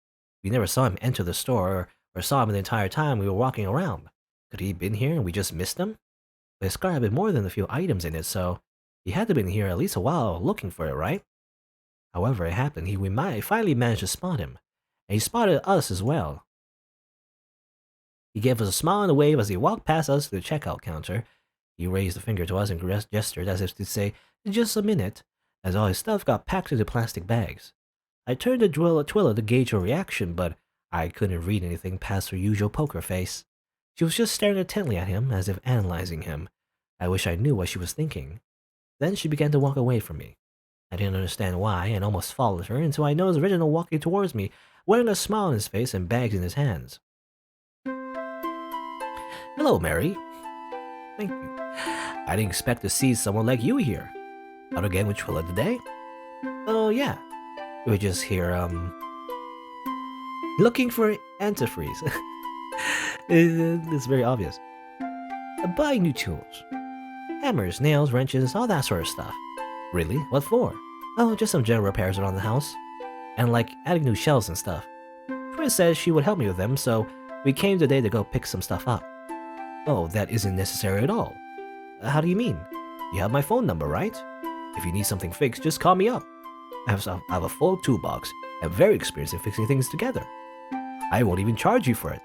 We never saw him enter the store, or saw him the entire time we were walking around. Could he have been here and we just missed him? But his car had been more than a few items in it, so He had to have been here at least a while looking for it, right? However it happened, we might finally managed to spot him. And he spotted us as well. He gave us a smile and a wave as he walked past us to the checkout counter. He raised a finger to us and gestured as if to say, "Just a minute," as all his stuff got packed into plastic bags. I turned to Twyla to gauge her reaction, but I couldn't read anything past her usual poker face. She was just staring intently at him, as if analyzing him. I wish I knew what she was thinking. Then she began to walk away from me. I didn't understand why, and almost followed her until I noticed Reginald walking towards me, wearing a smile on his face and bags in his hands. "Hello, Mary." "Thank you. I didn't expect to see someone like you here. Out again with Twyla today?" "Oh, yeah. We were just here, looking for antifreeze." It's very obvious. "Buying new tools. Hammers, nails, wrenches, all that sort of stuff." "Really? What for?" "Oh, just some general repairs around the house. And like adding new shelves and stuff. Twyla says she would help me with them, so we came today to go pick some stuff up." "Oh, that isn't necessary at all." "How do you mean? You have my phone number, right? If you need something fixed, just call me up. I have a full toolbox. I'm very experienced in fixing things together. I won't even charge you for it."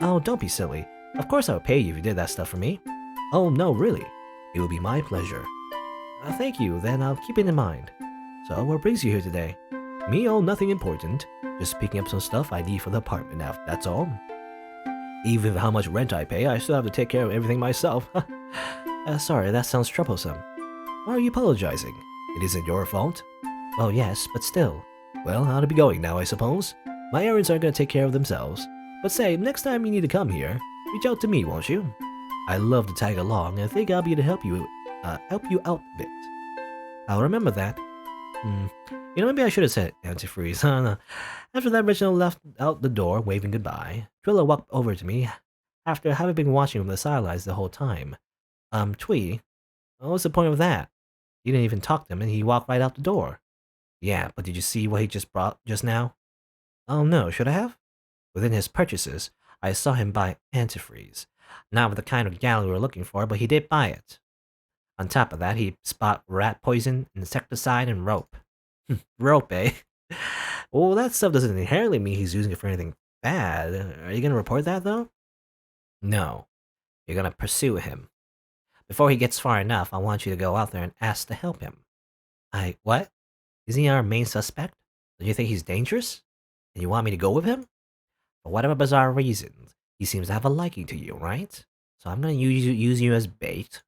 "Oh, don't be silly. Of course I would pay you if you did that stuff for me." "Oh, no, really. It would be my pleasure." Thank you, then I'll keep it in mind. So what brings you here today?" "Me? Oh, nothing important. Just picking up some stuff I need for the apartment now, that's all. Even with how much rent I pay, I still have to take care of everything myself." Sorry, that sounds troublesome." "Why are you apologizing? It isn't your fault." "Well, yes, but still." "Well, I'll be going now, I suppose. My errands are going to take care of themselves. But say, next time you need to come here, reach out to me, won't you? I love to tag along, and I think I'll be able to help you out a bit." "I'll remember that." Maybe I should have said antifreeze. I don't know. After that, Reginald left out the door, waving goodbye. Twyla walked over to me, after having been watching from the sidelines the whole time. Twee, what's the point of that? You didn't even talk to him, and he walked right out the door." "Yeah, but did you see what he just brought just now?" "Oh no, should I have?" Within his purchases, I saw him buy antifreeze. Not with the kind of gal we were looking for, but he did buy it. On top of that, he bought rat poison, insecticide, and rope. Rope, eh? Well, that stuff doesn't inherently mean he's using it for anything bad. Are you gonna report that, though? "No. You're gonna pursue him. Before he gets far enough, I want you to go out there and ask to help him." What? Isn't he our main suspect? Do you think he's dangerous? And you want me to go with him? For whatever bizarre reasons, he seems to have a liking to you, right? So I'm gonna use you as bait,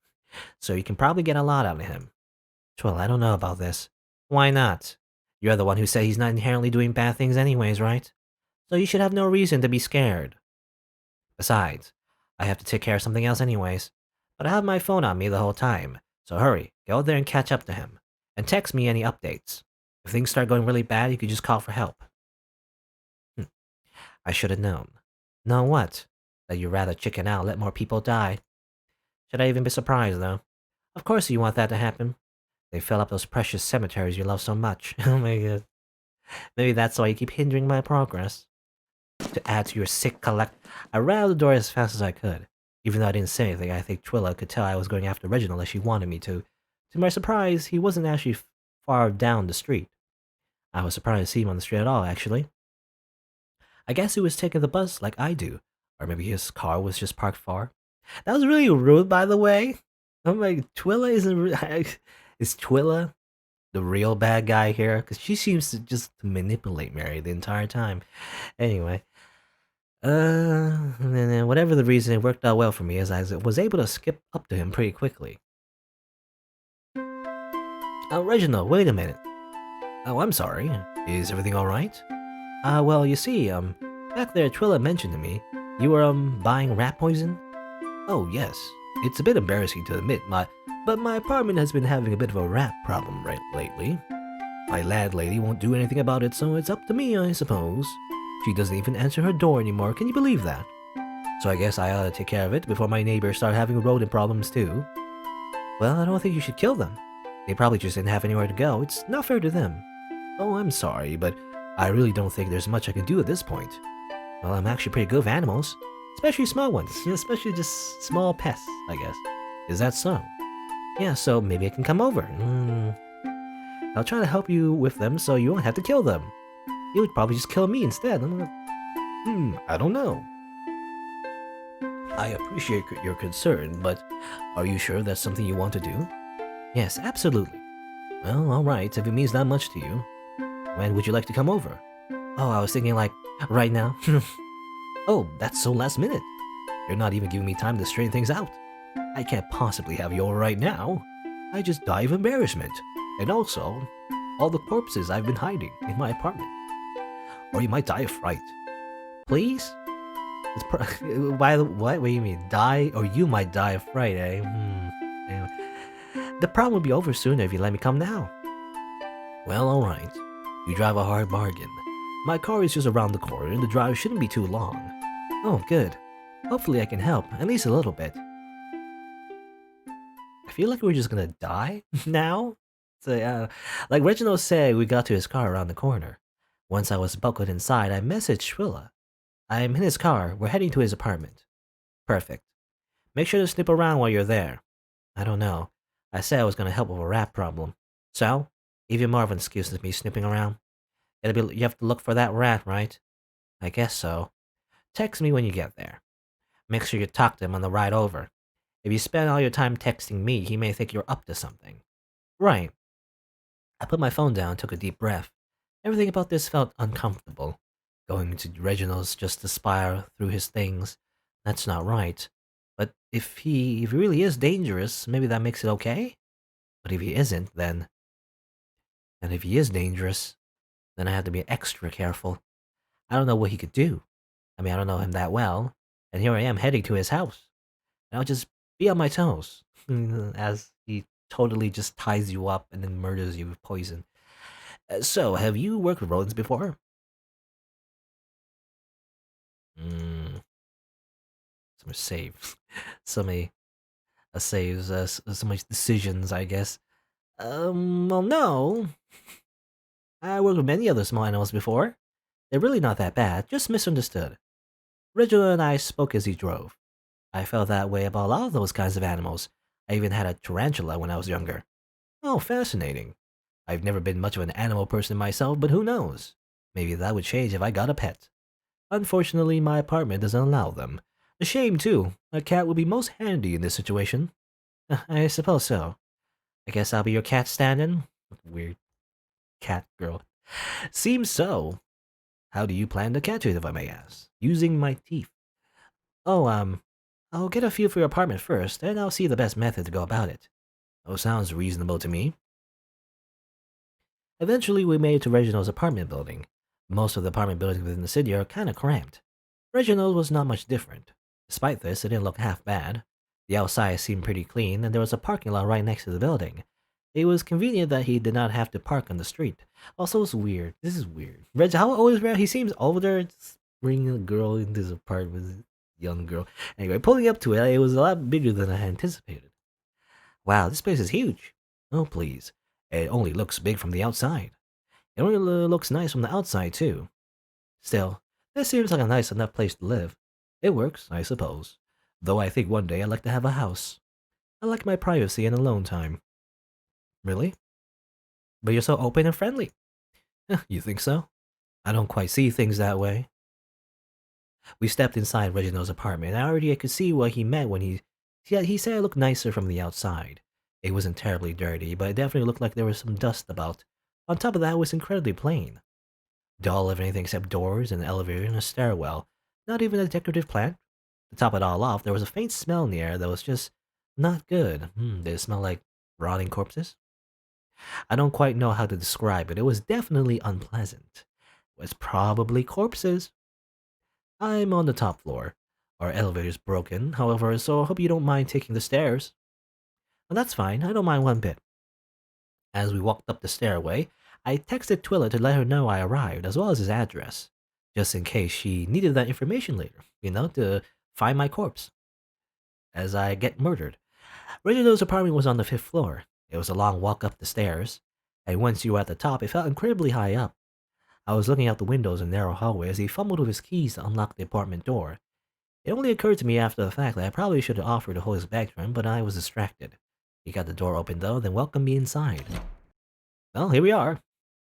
so you can probably get a lot out of him." "Well, I don't know about this." "Why not? You're the one who said he's not inherently doing bad things anyways, right? So you should have no reason to be scared. Besides, I have to take care of something else anyways. But I have my phone on me the whole time, so hurry, go out there and catch up to him. And text me any updates. If things start going really bad, you could just call for help." I should have known. "Know what? That you'd rather chicken out, let more people die. Should I even be surprised, though? Of course you want that to happen. They fill up those precious cemeteries you love so much." Oh my god. Maybe that's why you keep hindering my progress. To add to your sick I ran out the door as fast as I could. Even though I didn't say anything, I think Twyla could tell I was going after Reginald as she wanted me to. To my surprise, he wasn't actually far down the street. I was surprised to see him on the street at all, actually. I guess he was taking the bus like I do. Or maybe his car was just parked far. That was really rude, by the way. I'm like, Twyla isn't... Is Twyla the real bad guy here? Because she seems to just manipulate Mary the entire time. Anyway. And then whatever the reason, it worked out well for me as I was able to skip up to him pretty quickly. Reginald, wait a minute. Oh, I'm sorry. Is everything alright? Well, you see, back there Twyla mentioned to me, you were, buying rat poison? Oh, yes. It's a bit embarrassing to admit, but my apartment has been having a bit of a rat problem lately. My landlady won't do anything about it, so it's up to me, I suppose. She doesn't even answer her door anymore, can you believe that? So I guess I ought to take care of it before my neighbors start having rodent problems too. Well, I don't think you should kill them. They probably just didn't have anywhere to go. It's not fair to them. Oh, I'm sorry, but I really don't think there's much I can do at this point. Well, I'm actually pretty good with animals. Especially small ones. Especially just small pests, I guess. Is that so? Yeah, so maybe I can come over. I'll try to help you with them so you won't have to kill them. You would probably just kill me instead. I don't know. I appreciate your concern, but are you sure that's something you want to do? Yes, absolutely. Well, alright, if it means that much to you. When would you like to come over? Oh, I was thinking like, right now. Oh, that's so last minute. You're not even giving me time to straighten things out. I can't possibly have you over right now. I just die of embarrassment. And also, all the corpses I've been hiding in my apartment. Or you might die of fright. Please? By the what? What do you mean? Die? Or you might die of fright, eh? Anyway. The problem will be over sooner if you let me come now. Well, alright. You drive a hard bargain. My car is just around the corner and the drive shouldn't be too long. Oh, good. Hopefully I can help, at least a little bit. I feel like we're just gonna die now? So, like Reginald said, we got to his car around the corner. Once I was buckled inside, I messaged Twyla. I'm in his car. We're heading to his apartment. Perfect. Make sure to snoop around while you're there. I don't know. I said I was gonna help with a rat problem. So, even more of an excuse than me snooping around. You have to look for that rat, right? I guess so. Text me when you get there. Make sure you talk to him on the ride over. If you spend all your time texting me, he may think you're up to something. Right. I put my phone down and took a deep breath. Everything about this felt uncomfortable. Going to Reginald's just to spy through his things. That's not right. But if he really is dangerous, maybe that makes it okay? But if he isn't, then... And if he is dangerous, then I have to be extra careful. I don't know what he could do. I mean, I don't know him that well. And here I am heading to his house. And I'll just be on my toes. As he totally just ties you up and then murders you with poison. So, have you worked with rodents before? So much saves. So many saves, so much decisions, I guess. Well, no. I worked with many other small animals before. They're really not that bad, just misunderstood. Reginald and I spoke as he drove. I felt that way about a lot of those kinds of animals. I even had a tarantula when I was younger. Oh, fascinating. I've never been much of an animal person myself, but who knows? Maybe that would change if I got a pet. Unfortunately, my apartment doesn't allow them. A shame, too. A cat would be most handy in this situation. I suppose so. I guess I'll be your cat stand-in? Weird cat girl. Seems so. How do you plan to catch it, if I may ask? Using my teeth. Oh, I'll get a feel for your apartment first, and I'll see the best method to go about it. Oh, sounds reasonable to me. Eventually, we made it to Reginald's apartment building. Most of the apartment buildings within the city are kinda cramped. Reginald was not much different. Despite this, it didn't look half bad. The outside seemed pretty clean, and there was a parking lot right next to the building. It was convenient that he did not have to park on the street. Also, it's weird. This is weird. Reg, how old is Reg? He seems older. Just bringing a girl into his apartment, young girl. Anyway, pulling up to it, it was a lot bigger than I had anticipated. Wow, this place is huge. Oh, please. It only looks big from the outside. It only looks nice from the outside, too. Still, this seems like a nice enough place to live. It works, I suppose. Though I think one day I'd like to have a house. I like my privacy and alone time. Really? But you're so open and friendly. You think so? I don't quite see things that way. We stepped inside Reginald's apartment, and I could see what he meant when he said it looked nicer from the outside. It wasn't terribly dirty, but it definitely looked like there was some dust about. On top of that, it was incredibly plain. Dull of anything except doors, an elevator, and a stairwell. Not even a decorative plant. To top it all off, there was a faint smell in the air that was just not good. Did it smell like rotting corpses? I don't quite know how to describe it. It was definitely unpleasant. It was probably corpses. I'm on the top floor. Our elevator's broken, however, so I hope you don't mind taking the stairs. Well, that's fine. I don't mind one bit. As we walked up the stairway, I texted Twyla to let her know I arrived, as well as his address, just in case she needed that information later, to find my corpse as I get murdered. Reginald's apartment was on the 5th floor. It was a long walk up the stairs, and once you were at the top, it felt incredibly high up. I was looking out the windows in the narrow hallway as he fumbled with his keys to unlock the apartment door. It only occurred to me after the fact that I probably should have offered to hold his bag for him, but I was distracted. You got the door open though, then welcome me inside. Well, here we are.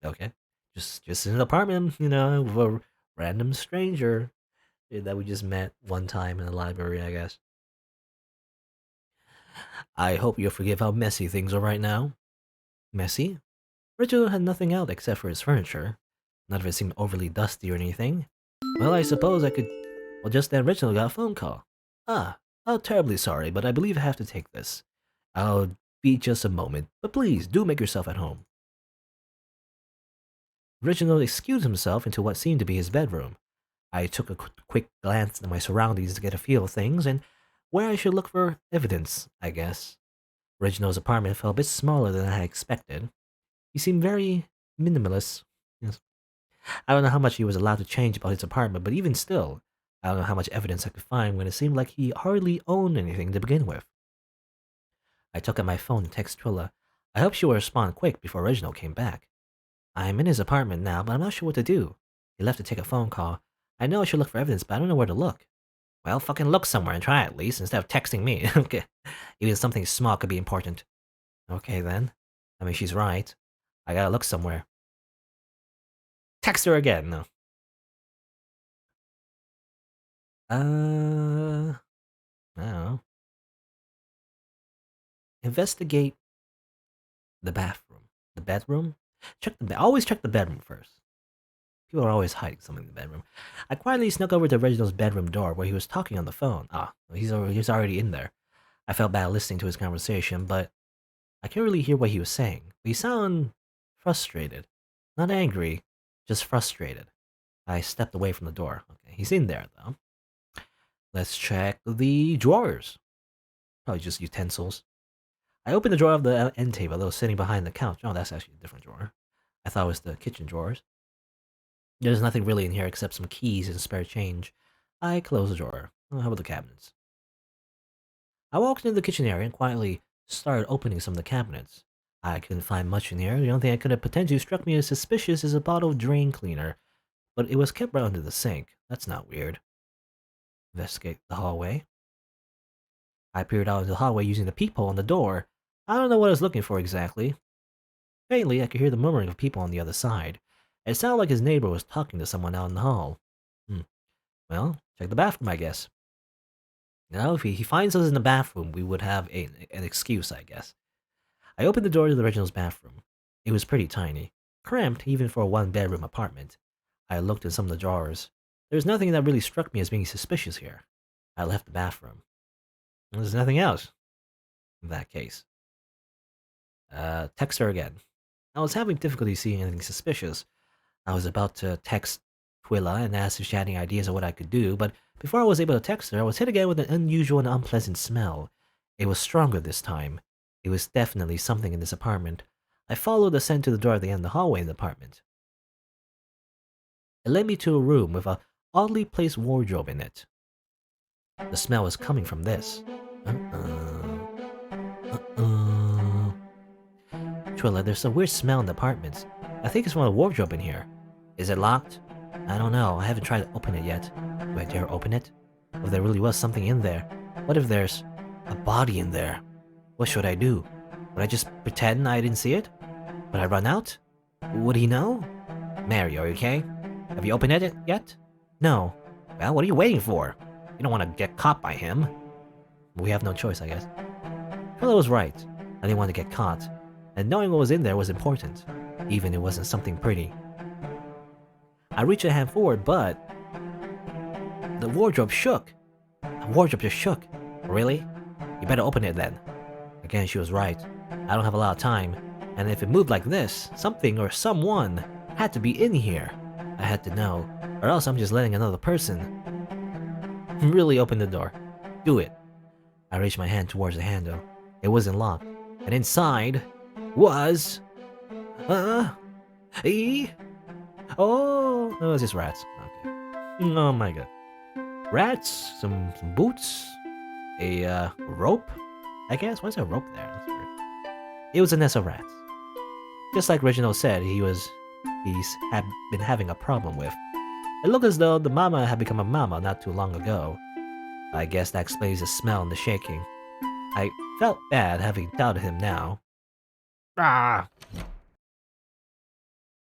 Okay. Just in an apartment, with a random stranger that we just met one time in the library, I guess. I hope you'll forgive how messy things are right now. Messy? Reginald had nothing out except for his furniture. None of it seemed overly dusty or anything. Well, I suppose I could... Well, just then Reginald got a phone call. Ah, I'm terribly sorry, but I believe I have to take this. I'll be just a moment, but please, do make yourself at home. Reginald excused himself into what seemed to be his bedroom. I took a quick glance at my surroundings to get a feel of things, and where I should look for evidence, I guess. Reginald's apartment felt a bit smaller than I had expected. He seemed very minimalist. Yes. I don't know how much he was allowed to change about his apartment, but even still, I don't know how much evidence I could find when it seemed like he hardly owned anything to begin with. I took out my phone to text Twyla. I hoped she would respond quick before Reginald came back. I'm in his apartment now, but I'm not sure what to do. He left to take a phone call. I know I should look for evidence, but I don't know where to look. Well, fucking look somewhere and try at least, instead of texting me. Okay. Even something small could be important. Okay, then. I mean, she's right. I gotta look somewhere. Text her again, no. I don't know. Investigate the bathroom. The bedroom? Always check the bedroom first. People are always hiding something in the bedroom. I quietly snuck over to Reginald's bedroom door where he was talking on the phone. He's already in there. I felt bad listening to his conversation, but I can't really hear what he was saying. He sounded frustrated. Not angry, just frustrated. I stepped away from the door. Okay, he's in there, though. Let's check the drawers. Probably just utensils. I opened the drawer of the end table that was sitting behind the couch. Oh, that's actually a different drawer. I thought it was the kitchen drawers. There's nothing really in here except some keys and spare change. I closed the drawer. How about the cabinets? I walked into the kitchen area and quietly started opening some of the cabinets. I couldn't find much in here. The only thing that could have potentially struck me as suspicious is a bottle of drain cleaner, but it was kept right under the sink. That's not weird. Investigate the hallway. I peered out into the hallway using the peephole on the door. I don't know what I was looking for exactly. Faintly, I could hear the murmuring of people on the other side. It sounded like his neighbor was talking to someone out in the hall. Well, check the bathroom, I guess. Now, if he finds us in the bathroom, we would have an excuse, I guess. I opened the door to the Reginald's bathroom. It was pretty tiny, cramped even for a one-bedroom apartment. I looked in some of the drawers. There was nothing that really struck me as being suspicious here. I left the bathroom. There's nothing else. In that case. Text her again. I was having difficulty seeing anything suspicious. I was about to text Twyla and ask if she had any ideas of what I could do, but before I was able to text her, I was hit again with an unusual and unpleasant smell. It was stronger this time. It was definitely something in this apartment. I followed the scent to the door at the end of the hallway in the apartment. It led me to a room with a oddly placed wardrobe in it. The smell was coming from this. Twyla, there's a weird smell in the apartment. I think it's from the wardrobe in here. Is it locked? I don't know. I haven't tried to open it yet. Do I dare open it? If there really was something in there. What if there's a body in there? What should I do? Would I just pretend I didn't see it? Would I run out? Would he know? Mary, are you okay? Have you opened it yet? No. Well, what are you waiting for? You don't want to get caught by him. We have no choice, I guess. Twyla was right. I didn't want to get caught. And knowing what was in there was important. Even if it wasn't something pretty. I reached a hand forward, but the wardrobe shook. The wardrobe just shook. Really? You better open it then. Again, she was right. I don't have a lot of time, and if it moved like this, something or someone had to be in here. I had to know, or else I'm just letting another person really open the door. Do it. I reached my hand towards the handle. It wasn't locked, and inside was Oh, no, it's just rats. Okay. Oh my god. Rats, some boots, a rope, I guess. Why is there a rope there? That's weird. It was a nest of rats. Just like Reginald said, he's had been having a problem with. It looked as though the mama had become a mama not too long ago. I guess that explains the smell and the shaking. I Felt bad having doubted him now. Ah!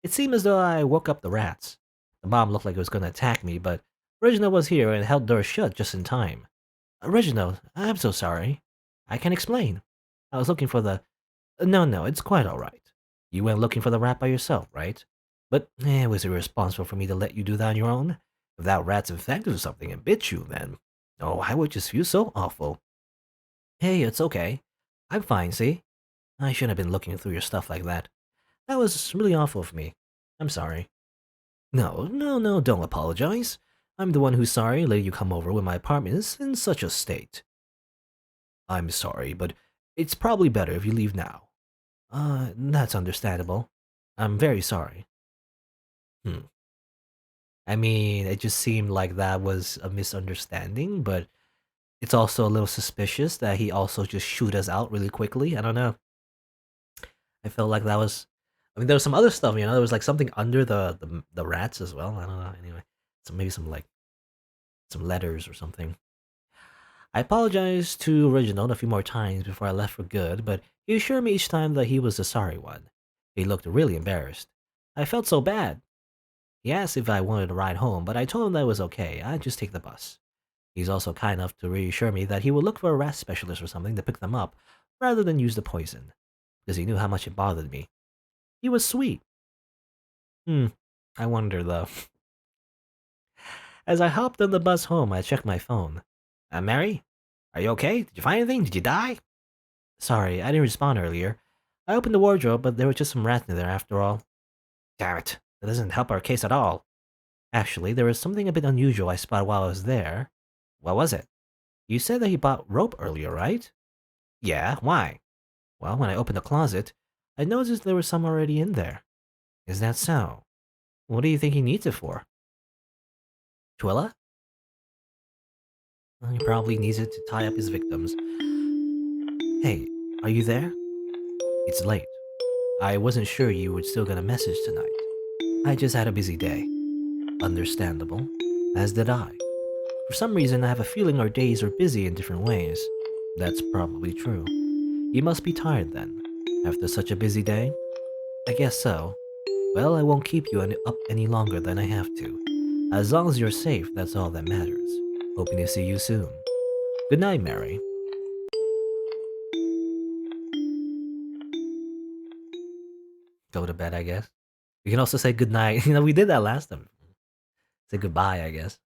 It seemed as though I woke up the rats. The bomb looked like it was going to attack me, but Reginald was here and held the door shut just in time. Reginald, I'm so sorry. I can explain. I was looking for the... No, it's quite alright. You went looking for the rat by yourself, right? But it was irresponsible for me to let you do that on your own. If that rat's infected or something and bit you, then... Oh, I would just feel so awful. Hey, it's okay. I'm fine, see? I shouldn't have been looking through your stuff like that. That was really awful of me. I'm sorry. No, don't apologize. I'm the one who's sorry letting you come over when my apartment is in such a state. I'm sorry, but it's probably better if you leave now. That's understandable. I'm very sorry. Hmm. I mean, it just seemed like that was a misunderstanding, but it's also a little suspicious that he also just shoot us out really quickly. I don't know. I felt like that was... I mean, there was some other stuff, there was like something under the rats as well. I don't know. Anyway, so maybe some letters or something. I apologized to Reginald a few more times before I left for good, but he assured me each time that he was the sorry one. He looked really embarrassed. I felt so bad. He asked if I wanted to ride home, but I told him that it was okay. I'd just take the bus. He's also kind enough to reassure me that he would look for a rat specialist or something to pick them up, rather than use the poison, because he knew how much it bothered me. He was sweet. I wonder though. As I hopped on the bus home, I checked my phone. Mary? Are you okay? Did you find anything? Did you die? Sorry, I didn't respond earlier. I opened the wardrobe, but there were just some rats in there after all. Damn it. That doesn't help our case at all. Actually, there was something a bit unusual I spotted while I was there. What was it? You said that he bought rope earlier, right? Yeah, why? Well, when I opened the closet, I noticed there was some already in there. Is that so? What do you think he needs it for? Twyla? Well, he probably needs it to tie up his victims. Hey, are you there? It's late. I wasn't sure you would still get a message tonight. I just had a busy day. Understandable. As did I. For some reason, I have a feeling our days are busy in different ways. That's probably true. You must be tired then, after such a busy day? I guess so. Well, I won't keep you up any longer than I have to. As long as you're safe, that's all that matters. Hoping to see you soon. Good night, Mary. Go to bed, I guess. We can also say good night. We did that last time. Say goodbye, I guess.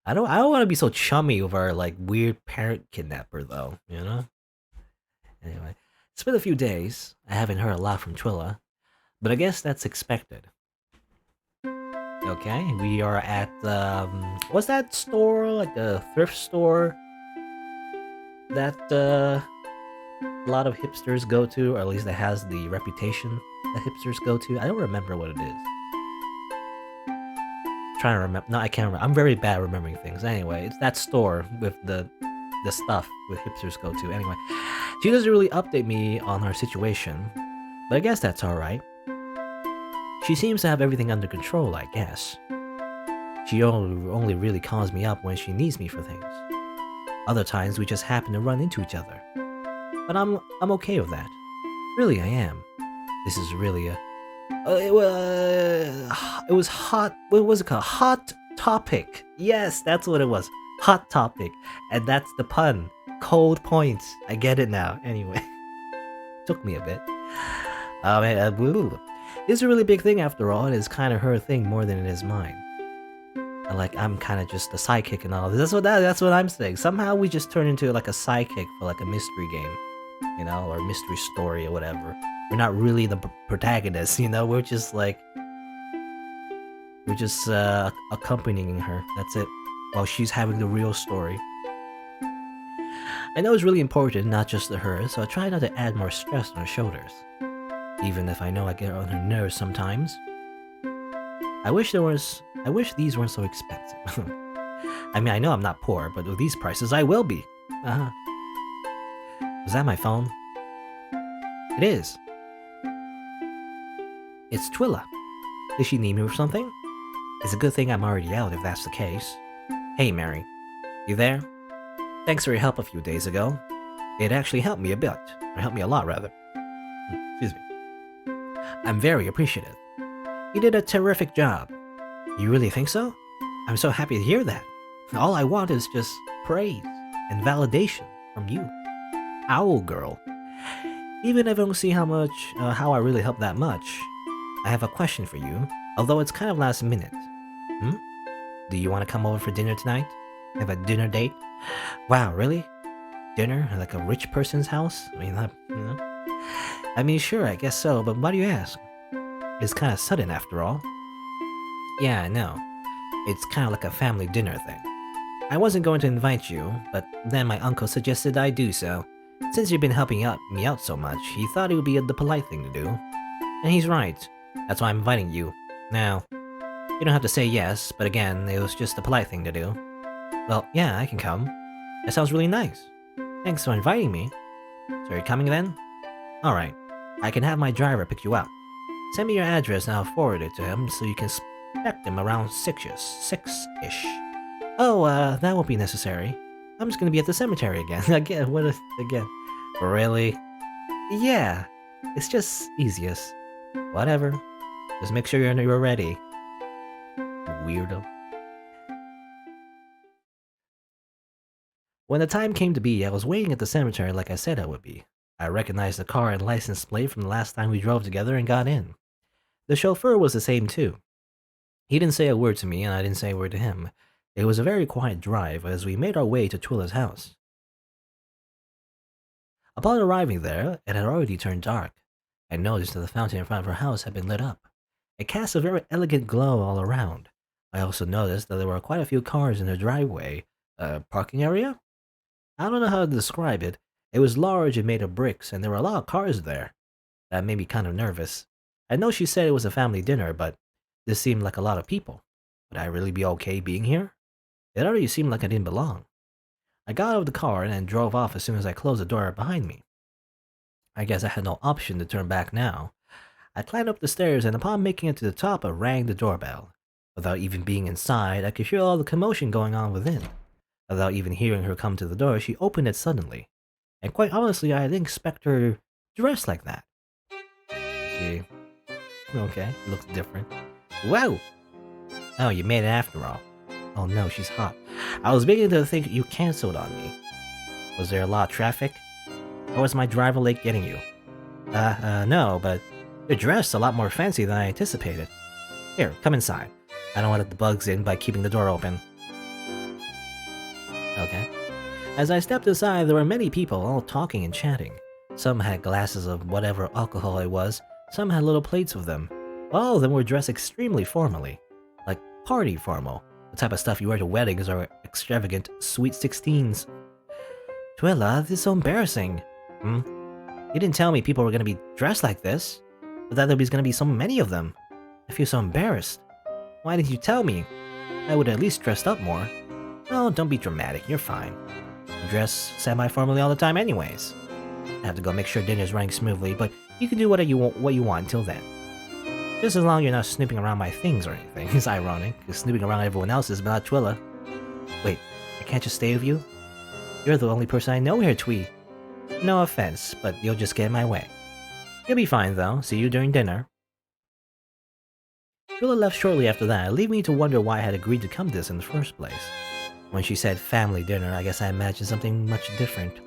I don't want to be so chummy with our like weird parent kidnapper though, Anyway, it's been a few days. I haven't heard a lot from Twyla, but I guess that's expected. Okay, we are at what's that store? Like a thrift store that a lot of hipsters go to, or at least that has the reputation that hipsters go to. I don't remember what it is. Trying to remember. No, I can't remember. I'm very bad at remembering things. Anyway, it's that store with the stuff with hipsters go to. Anyway, she doesn't really update me on her situation, but I guess that's alright. She seems to have everything under control, I guess. She only really calls me up when she needs me for things. Other times we just happen to run into each other. But I'm okay with that. Really, I am. This is really a... it was hot... What was it called? Hot Topic. Yes, that's what it was. Hot Topic. And that's the pun. Cold points. I get it now. Anyway. Took me a bit. It's a really big thing after all. It is kind of her thing more than it is mine. I'm kind of just a sidekick and all this. That's what I'm saying. Somehow we just turn into like a sidekick for like a mystery game, or mystery story or whatever. We're not really the protagonist, We're just accompanying her. That's it. While she's having the real story. I know it's really important, not just to her, so I try not to add more stress on her shoulders. Even if I know I get on her nerves sometimes. I wish these weren't so expensive. I mean, I know I'm not poor, but with these prices, I will be. Is that my phone? It is. It's Twyla. Does she need me for something? It's a good thing I'm already out if that's the case. Hey, Mary. You there? Thanks for your help a few days ago. It actually helped me a bit. Or helped me a lot, rather. Excuse me. I'm very appreciative. You did a terrific job. You really think so? I'm so happy to hear that. All I want is just praise and validation from you. Owl girl. Even if I don't see how I really helped that much, I have a question for you, although it's kind of last minute. Do you want to come over for dinner tonight? Have a dinner date? Wow, really? Dinner at like a rich person's house? I mean, I mean, sure, I guess so, but why do you ask? It's kind of sudden after all. Yeah, I know. It's kind of like a family dinner thing. I wasn't going to invite you, but then my uncle suggested I do so. Since you've been helping me out so much, he thought it would be the polite thing to do. And he's right. That's why I'm inviting you. Now, you don't have to say yes, but again, it was just the polite thing to do. Well, yeah, I can come. That sounds really nice. Thanks for inviting me. So you're coming then? Alright, I can have my driver pick you up. Send me your address and I'll forward it to him so you can expect him around 6-ish. Oh, that won't be necessary. I'm just gonna be at the cemetery again. Again? Really? Yeah, it's just easiest. Whatever. Just make sure you're ready. Weirdo. When the time came to be, I was waiting at the cemetery like I said I would be. I recognized the car and license plate from the last time we drove together and got in. The chauffeur was the same too. He didn't say a word to me and I didn't say a word to him. It was a very quiet drive as we made our way to Twyla's house. Upon arriving there, it had already turned dark. I noticed that the fountain in front of her house had been lit up. It cast a very elegant glow all around. I also noticed that there were quite a few cars in her driveway. Parking area? I don't know how to describe it. It was large and made of bricks, and there were a lot of cars there. That made me kind of nervous. I know she said it was a family dinner, but this seemed like a lot of people. Would I really be okay being here? It already seemed like I didn't belong. I got out of the car and then drove off as soon as I closed the door behind me. I guess I had no option to turn back now. I climbed up the stairs and upon making it to the top, I rang the doorbell. Without even being inside, I could hear all the commotion going on within. Without even hearing her come to the door, she opened it suddenly. And quite honestly, I didn't expect her dressed like that. She... Okay, looks different. Whoa! Oh, you made it after all. Oh no, she's hot. I was beginning to think you cancelled on me. Was there a lot of traffic? Or was my driver late getting you? No, but you're dressed a lot more fancy than I anticipated. Here, come inside. I don't want to let the bugs in by keeping the door open. Okay. As I stepped aside, there were many people all talking and chatting. Some had glasses of whatever alcohol it was, some had little plates with them. All of them were dressed extremely formally. Like party formal. The type of stuff you wear to weddings or extravagant sweet 16s. Twyla, this is so embarrassing. You didn't tell me people were gonna be dressed like this, but that there was gonna be so many of them. I feel so embarrassed. Why didn't you tell me? I would at least dressed up more. Oh, don't be dramatic, you're fine. You dress semi-formally all the time anyways. I have to go make sure dinner's running smoothly, but you can do what you want until then. Just as long as you're not snooping around my things or anything. It's ironic, because snooping around everyone else's but not Twyla. Wait, I can't just stay with you? You're the only person I know here, Twee. No offense, but you'll just get in my way. You'll be fine though, see you during dinner. Twyla left shortly after that, leaving me to wonder why I had agreed to come to this in the first place. When she said family dinner, I guess I imagined something much different.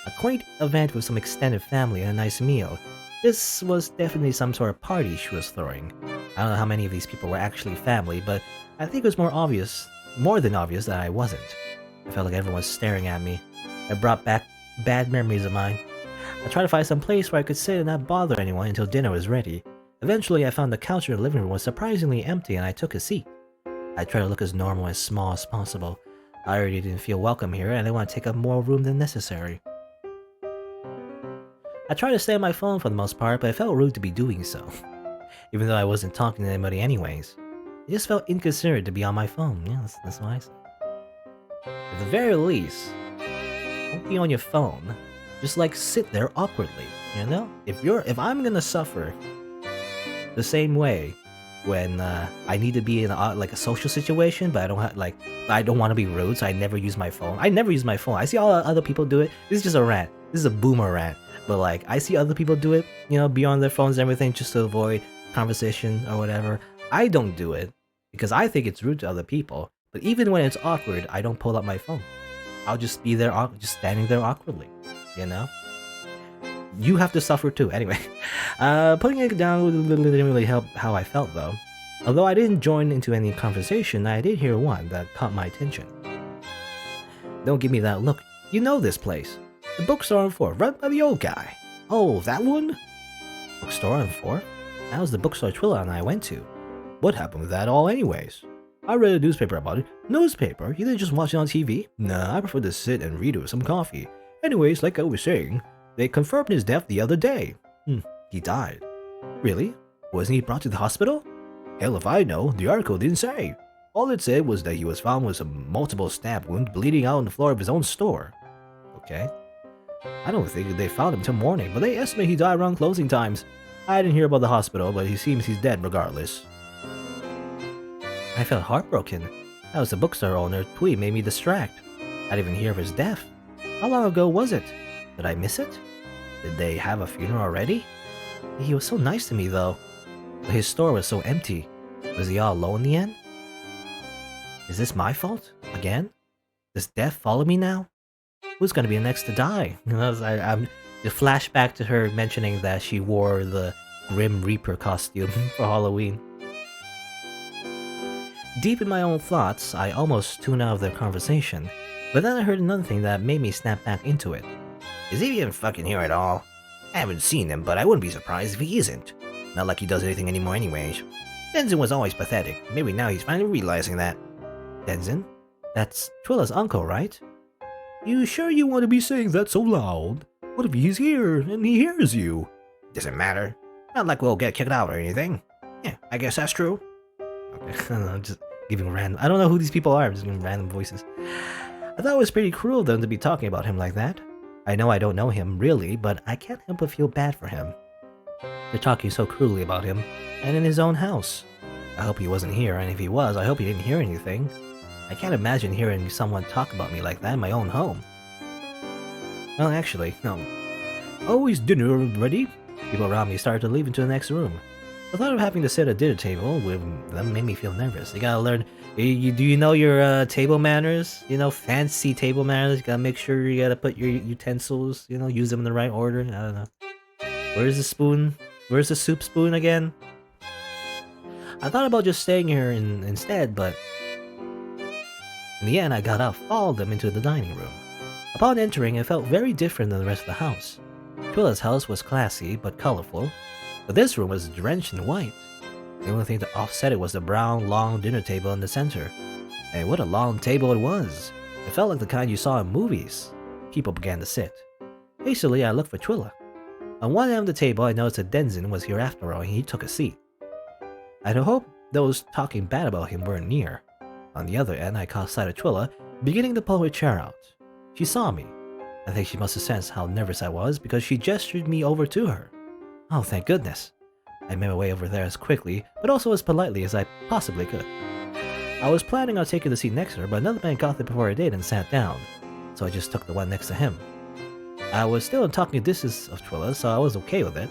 A quaint event with some extended family and a nice meal. This was definitely some sort of party she was throwing. I don't know how many of these people were actually family, but I think it was more than obvious that I wasn't. I felt like everyone was staring at me. It brought back bad memories of mine. I tried to find some place where I could sit and not bother anyone until dinner was ready. Eventually, I found the couch in the living room was surprisingly empty and I took a seat. I tried to look as normal and small as possible. I already didn't feel welcome here and I didn't want to take up more room than necessary. I tried to stay on my phone for the most part, but it felt rude to be doing so. Even though I wasn't talking to anybody anyways. It just felt inconsiderate to be on my phone. Yeah, that's what I said. At the very least, don't be on your phone. Just like sit there awkwardly, you know? If I'm gonna suffer the same way when I need to be in like a social situation, but I don't want to be rude, so I never use my phone. I never use my phone. I see all other people do it. This is just a rant. This is a boomer rant. But like, I see other people do it, be on their phones and everything just to avoid conversation or whatever. I don't do it because I think it's rude to other people. But even when it's awkward, I don't pull up my phone. I'll just be there, just standing there awkwardly, You have to suffer too. Anyway, putting it down didn't really help how I felt though. Although I didn't join into any conversation, I did hear one that caught my attention. Don't give me that look. You know this place. The bookstore on 4th, run by the old guy. Oh, that one? Bookstore on 4th? That was the bookstore Twyla and I went to. What happened with that all anyways? I read a newspaper about it. Newspaper? You didn't just watch it on TV? Nah, I prefer to sit and read it with some coffee. Anyways, like I was saying, they confirmed his death the other day. He died. Really? Wasn't he brought to the hospital? Hell if I know, the article didn't say. All it said was that he was found with some multiple stab wounds bleeding out on the floor of his own store. Okay. I don't think they found him till morning, but they estimate he died around closing times. I didn't hear about the hospital, but he seems he's dead regardless. I felt heartbroken. That was the bookstore owner. Twy made me distract. I didn't even hear of his death. How long ago was it? Did I miss it? Did they have a funeral already? He was so nice to me though. But his store was so empty. Was he all alone in the end? Is this my fault? Again? Does death follow me now? Who's gonna be the next to die? I'm the flashback to her mentioning that she wore the Grim Reaper costume for Halloween. Deep in my own thoughts, I almost tuned out of their conversation, but then I heard another thing that made me snap back into it. Is he even fucking here at all? I haven't seen him, but I wouldn't be surprised if he isn't. Not like he does anything anymore anyways. Denzin was always pathetic. Maybe now he's finally realizing that. Denzin? That's Twyla's uncle, right? You sure you want to be saying that so loud? What if he's here and he hears you? Doesn't matter. Not like we'll get kicked out or anything. Yeah, I guess that's true. Okay, I'm just giving random... I don't know who these people are, I'm just giving random voices. I thought it was pretty cruel of them to be talking about him like that. I know I don't know him, really, but I can't help but feel bad for him. They're talking so cruelly about him, and in his own house. I hope he wasn't here, and if he was, I hope he didn't hear anything. I can't imagine hearing someone talk about me like that in my own home. Well, actually, no. Oh, is dinner ready? People around me started to leave into the next room. The thought of having to sit at a dinner table with them made me feel nervous. You gotta learn... do you know your table manners? Fancy table manners. You gotta make sure you gotta put your utensils, use them in the right order. I don't know. Where's the spoon? Where's the soup spoon again? I thought about just staying here instead, but... in the end, I got up, followed them into the dining room. Upon entering, it felt very different than the rest of the house. Twyla's house was classy, but colorful, but this room was drenched in white. The only thing to offset it was the brown, long dinner table in the center. And what a long table it was! It felt like the kind you saw in movies. People began to sit. Hastily, I looked for Twyla. On one end of the table, I noticed that Denzin was here after all, and he took a seat. I had hoped those talking bad about him weren't near. On the other end, I caught sight of Twyla, beginning to pull her chair out. She saw me. I think she must have sensed how nervous I was, because she gestured me over to her. Oh, thank goodness. I made my way over there as quickly, but also as politely as I possibly could. I was planning on taking the seat next to her, but another man got there before I did and sat down, so I just took the one next to him. I was still in talking distance of Twyla, so I was okay with it.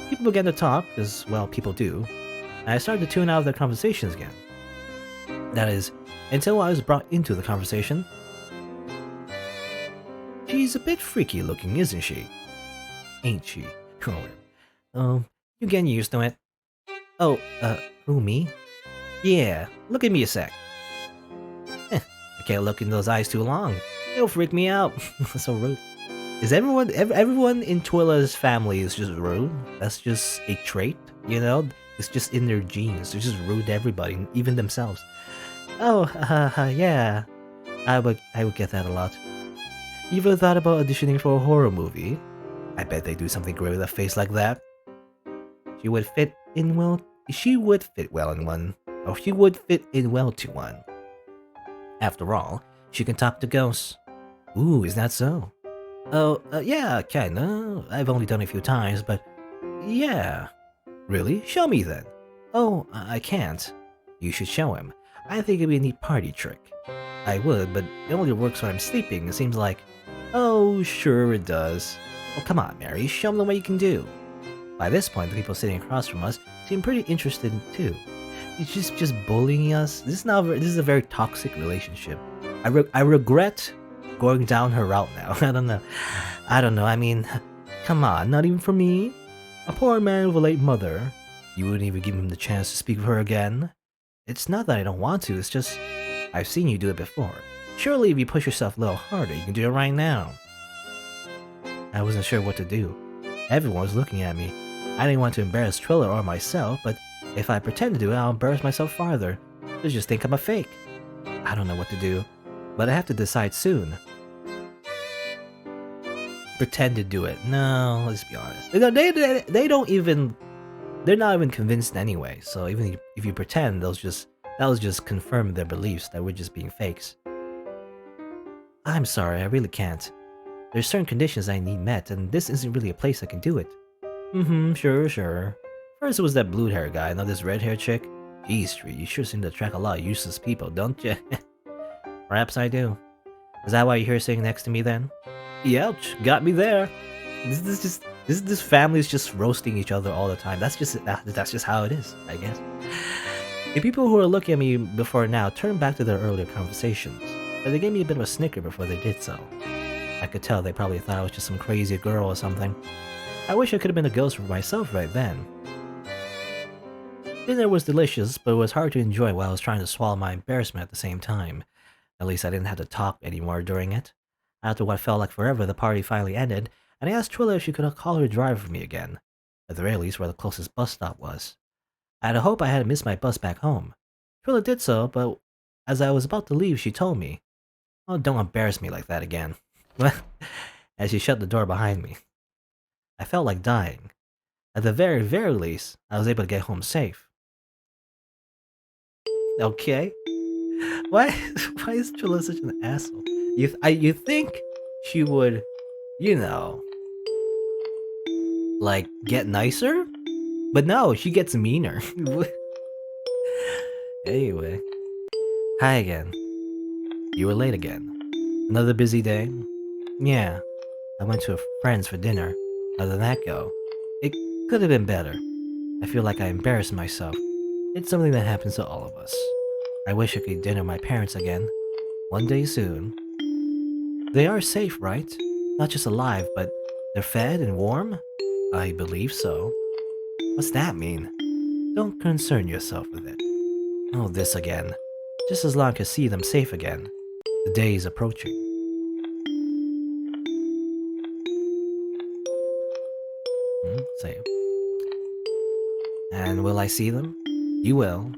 People began to talk, as, well, people do, and I started to tune out of their conversations again. That is, until I was brought into the conversation. She's a bit freaky looking, isn't she? Ain't she? You getting used to it? Oh, who, me? Yeah, look at me a sec. I can't look in those eyes too long. It'll freak me out. So rude. Is everyone in Twyla's family is just rude? That's just a trait, It's just in their genes. They're just rude to everybody, even themselves. Oh, yeah. I would get that a lot. You ever thought about auditioning for a horror movie? I bet they do something great with a face like that. She would fit in well in one. Or she would fit in well to one. After all, she can talk to ghosts. Ooh, is that so? Oh, yeah, kinda. I've only done it a few times, but... yeah. Really? Show me then. Oh, I can't. You should show him. I think it'd be a neat party trick. I would, but it only works when I'm sleeping. It seems like... Oh, sure it does. Oh, come on, Mary. Show him the way you can do. By this point, the people sitting across from us seem pretty interested too. He's just bullying us. This is a very toxic relationship. I regret going down her route now. I don't know. I mean, come on, not even for me. A poor man with a late mother. You wouldn't even give him the chance to speak with her again. It's not that I don't want to. It's just I've seen you do it before. Surely, if you push yourself a little harder, you can do it right now. I wasn't sure what to do. Everyone was looking at me. I didn't want to embarrass Twyla or myself, but if I pretend to do it, I'll embarrass myself farther. They'll just think I'm a fake. I don't know what to do, but I have to decide soon. Pretend to do it. No, let's be honest. They don't even... They're not even convinced anyway, so even if you pretend, that'll just confirm their beliefs that we're just being fakes. I'm sorry, I really can't. There's certain conditions I need met, and this isn't really a place I can do it. Sure. First it was that blue-hair guy, now this red-hair chick. Geez, Street, you sure seem to attract a lot of useless people, don't you? Perhaps I do. Is that why you're here sitting next to me then? Ouch, got me there. This family's just roasting each other all the time. That's just how it is, I guess. The people who were looking at me before now turned back to their earlier conversations, but they gave me a bit of a snicker before they did so. I could tell they probably thought I was just some crazy girl or something. I wish I could have been a ghost for myself right then. Dinner was delicious, but it was hard to enjoy while I was trying to swallow my embarrassment at the same time. At least I didn't have to talk anymore during it. After what felt like forever, the party finally ended, and I asked Twyla if she could call her driver for me again, at the very least where the closest bus stop was. I had hoped I hadn't missed my bus back home. Twyla did so, but as I was about to leave, she told me, "Oh, don't embarrass me like that again," as she shut the door behind me. I felt like dying. At the very, very least, I was able to get home safe. Okay. Why is Twyla such an asshole? You think she would, you know, like, get nicer? But no, she gets meaner. Anyway. Hi again. You were late again. Another busy day? Yeah. I went to a friend's for dinner. How did that go? It could have been better. I feel like I embarrassed myself. It's something that happens to all of us. I wish I could dinner with my parents again. One day soon. They are safe, right? Not just alive, but they're fed and warm? I believe so. What's that mean? Don't concern yourself with it. Oh, this again. Just as long as I see them safe again. The day is approaching. Same. And will I see them? You will.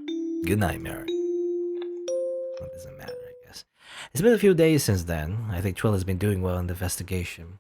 Good night, Mary. Well, it doesn't matter, I guess. It's been a few days since then. I think Twyla's been doing well in the investigation.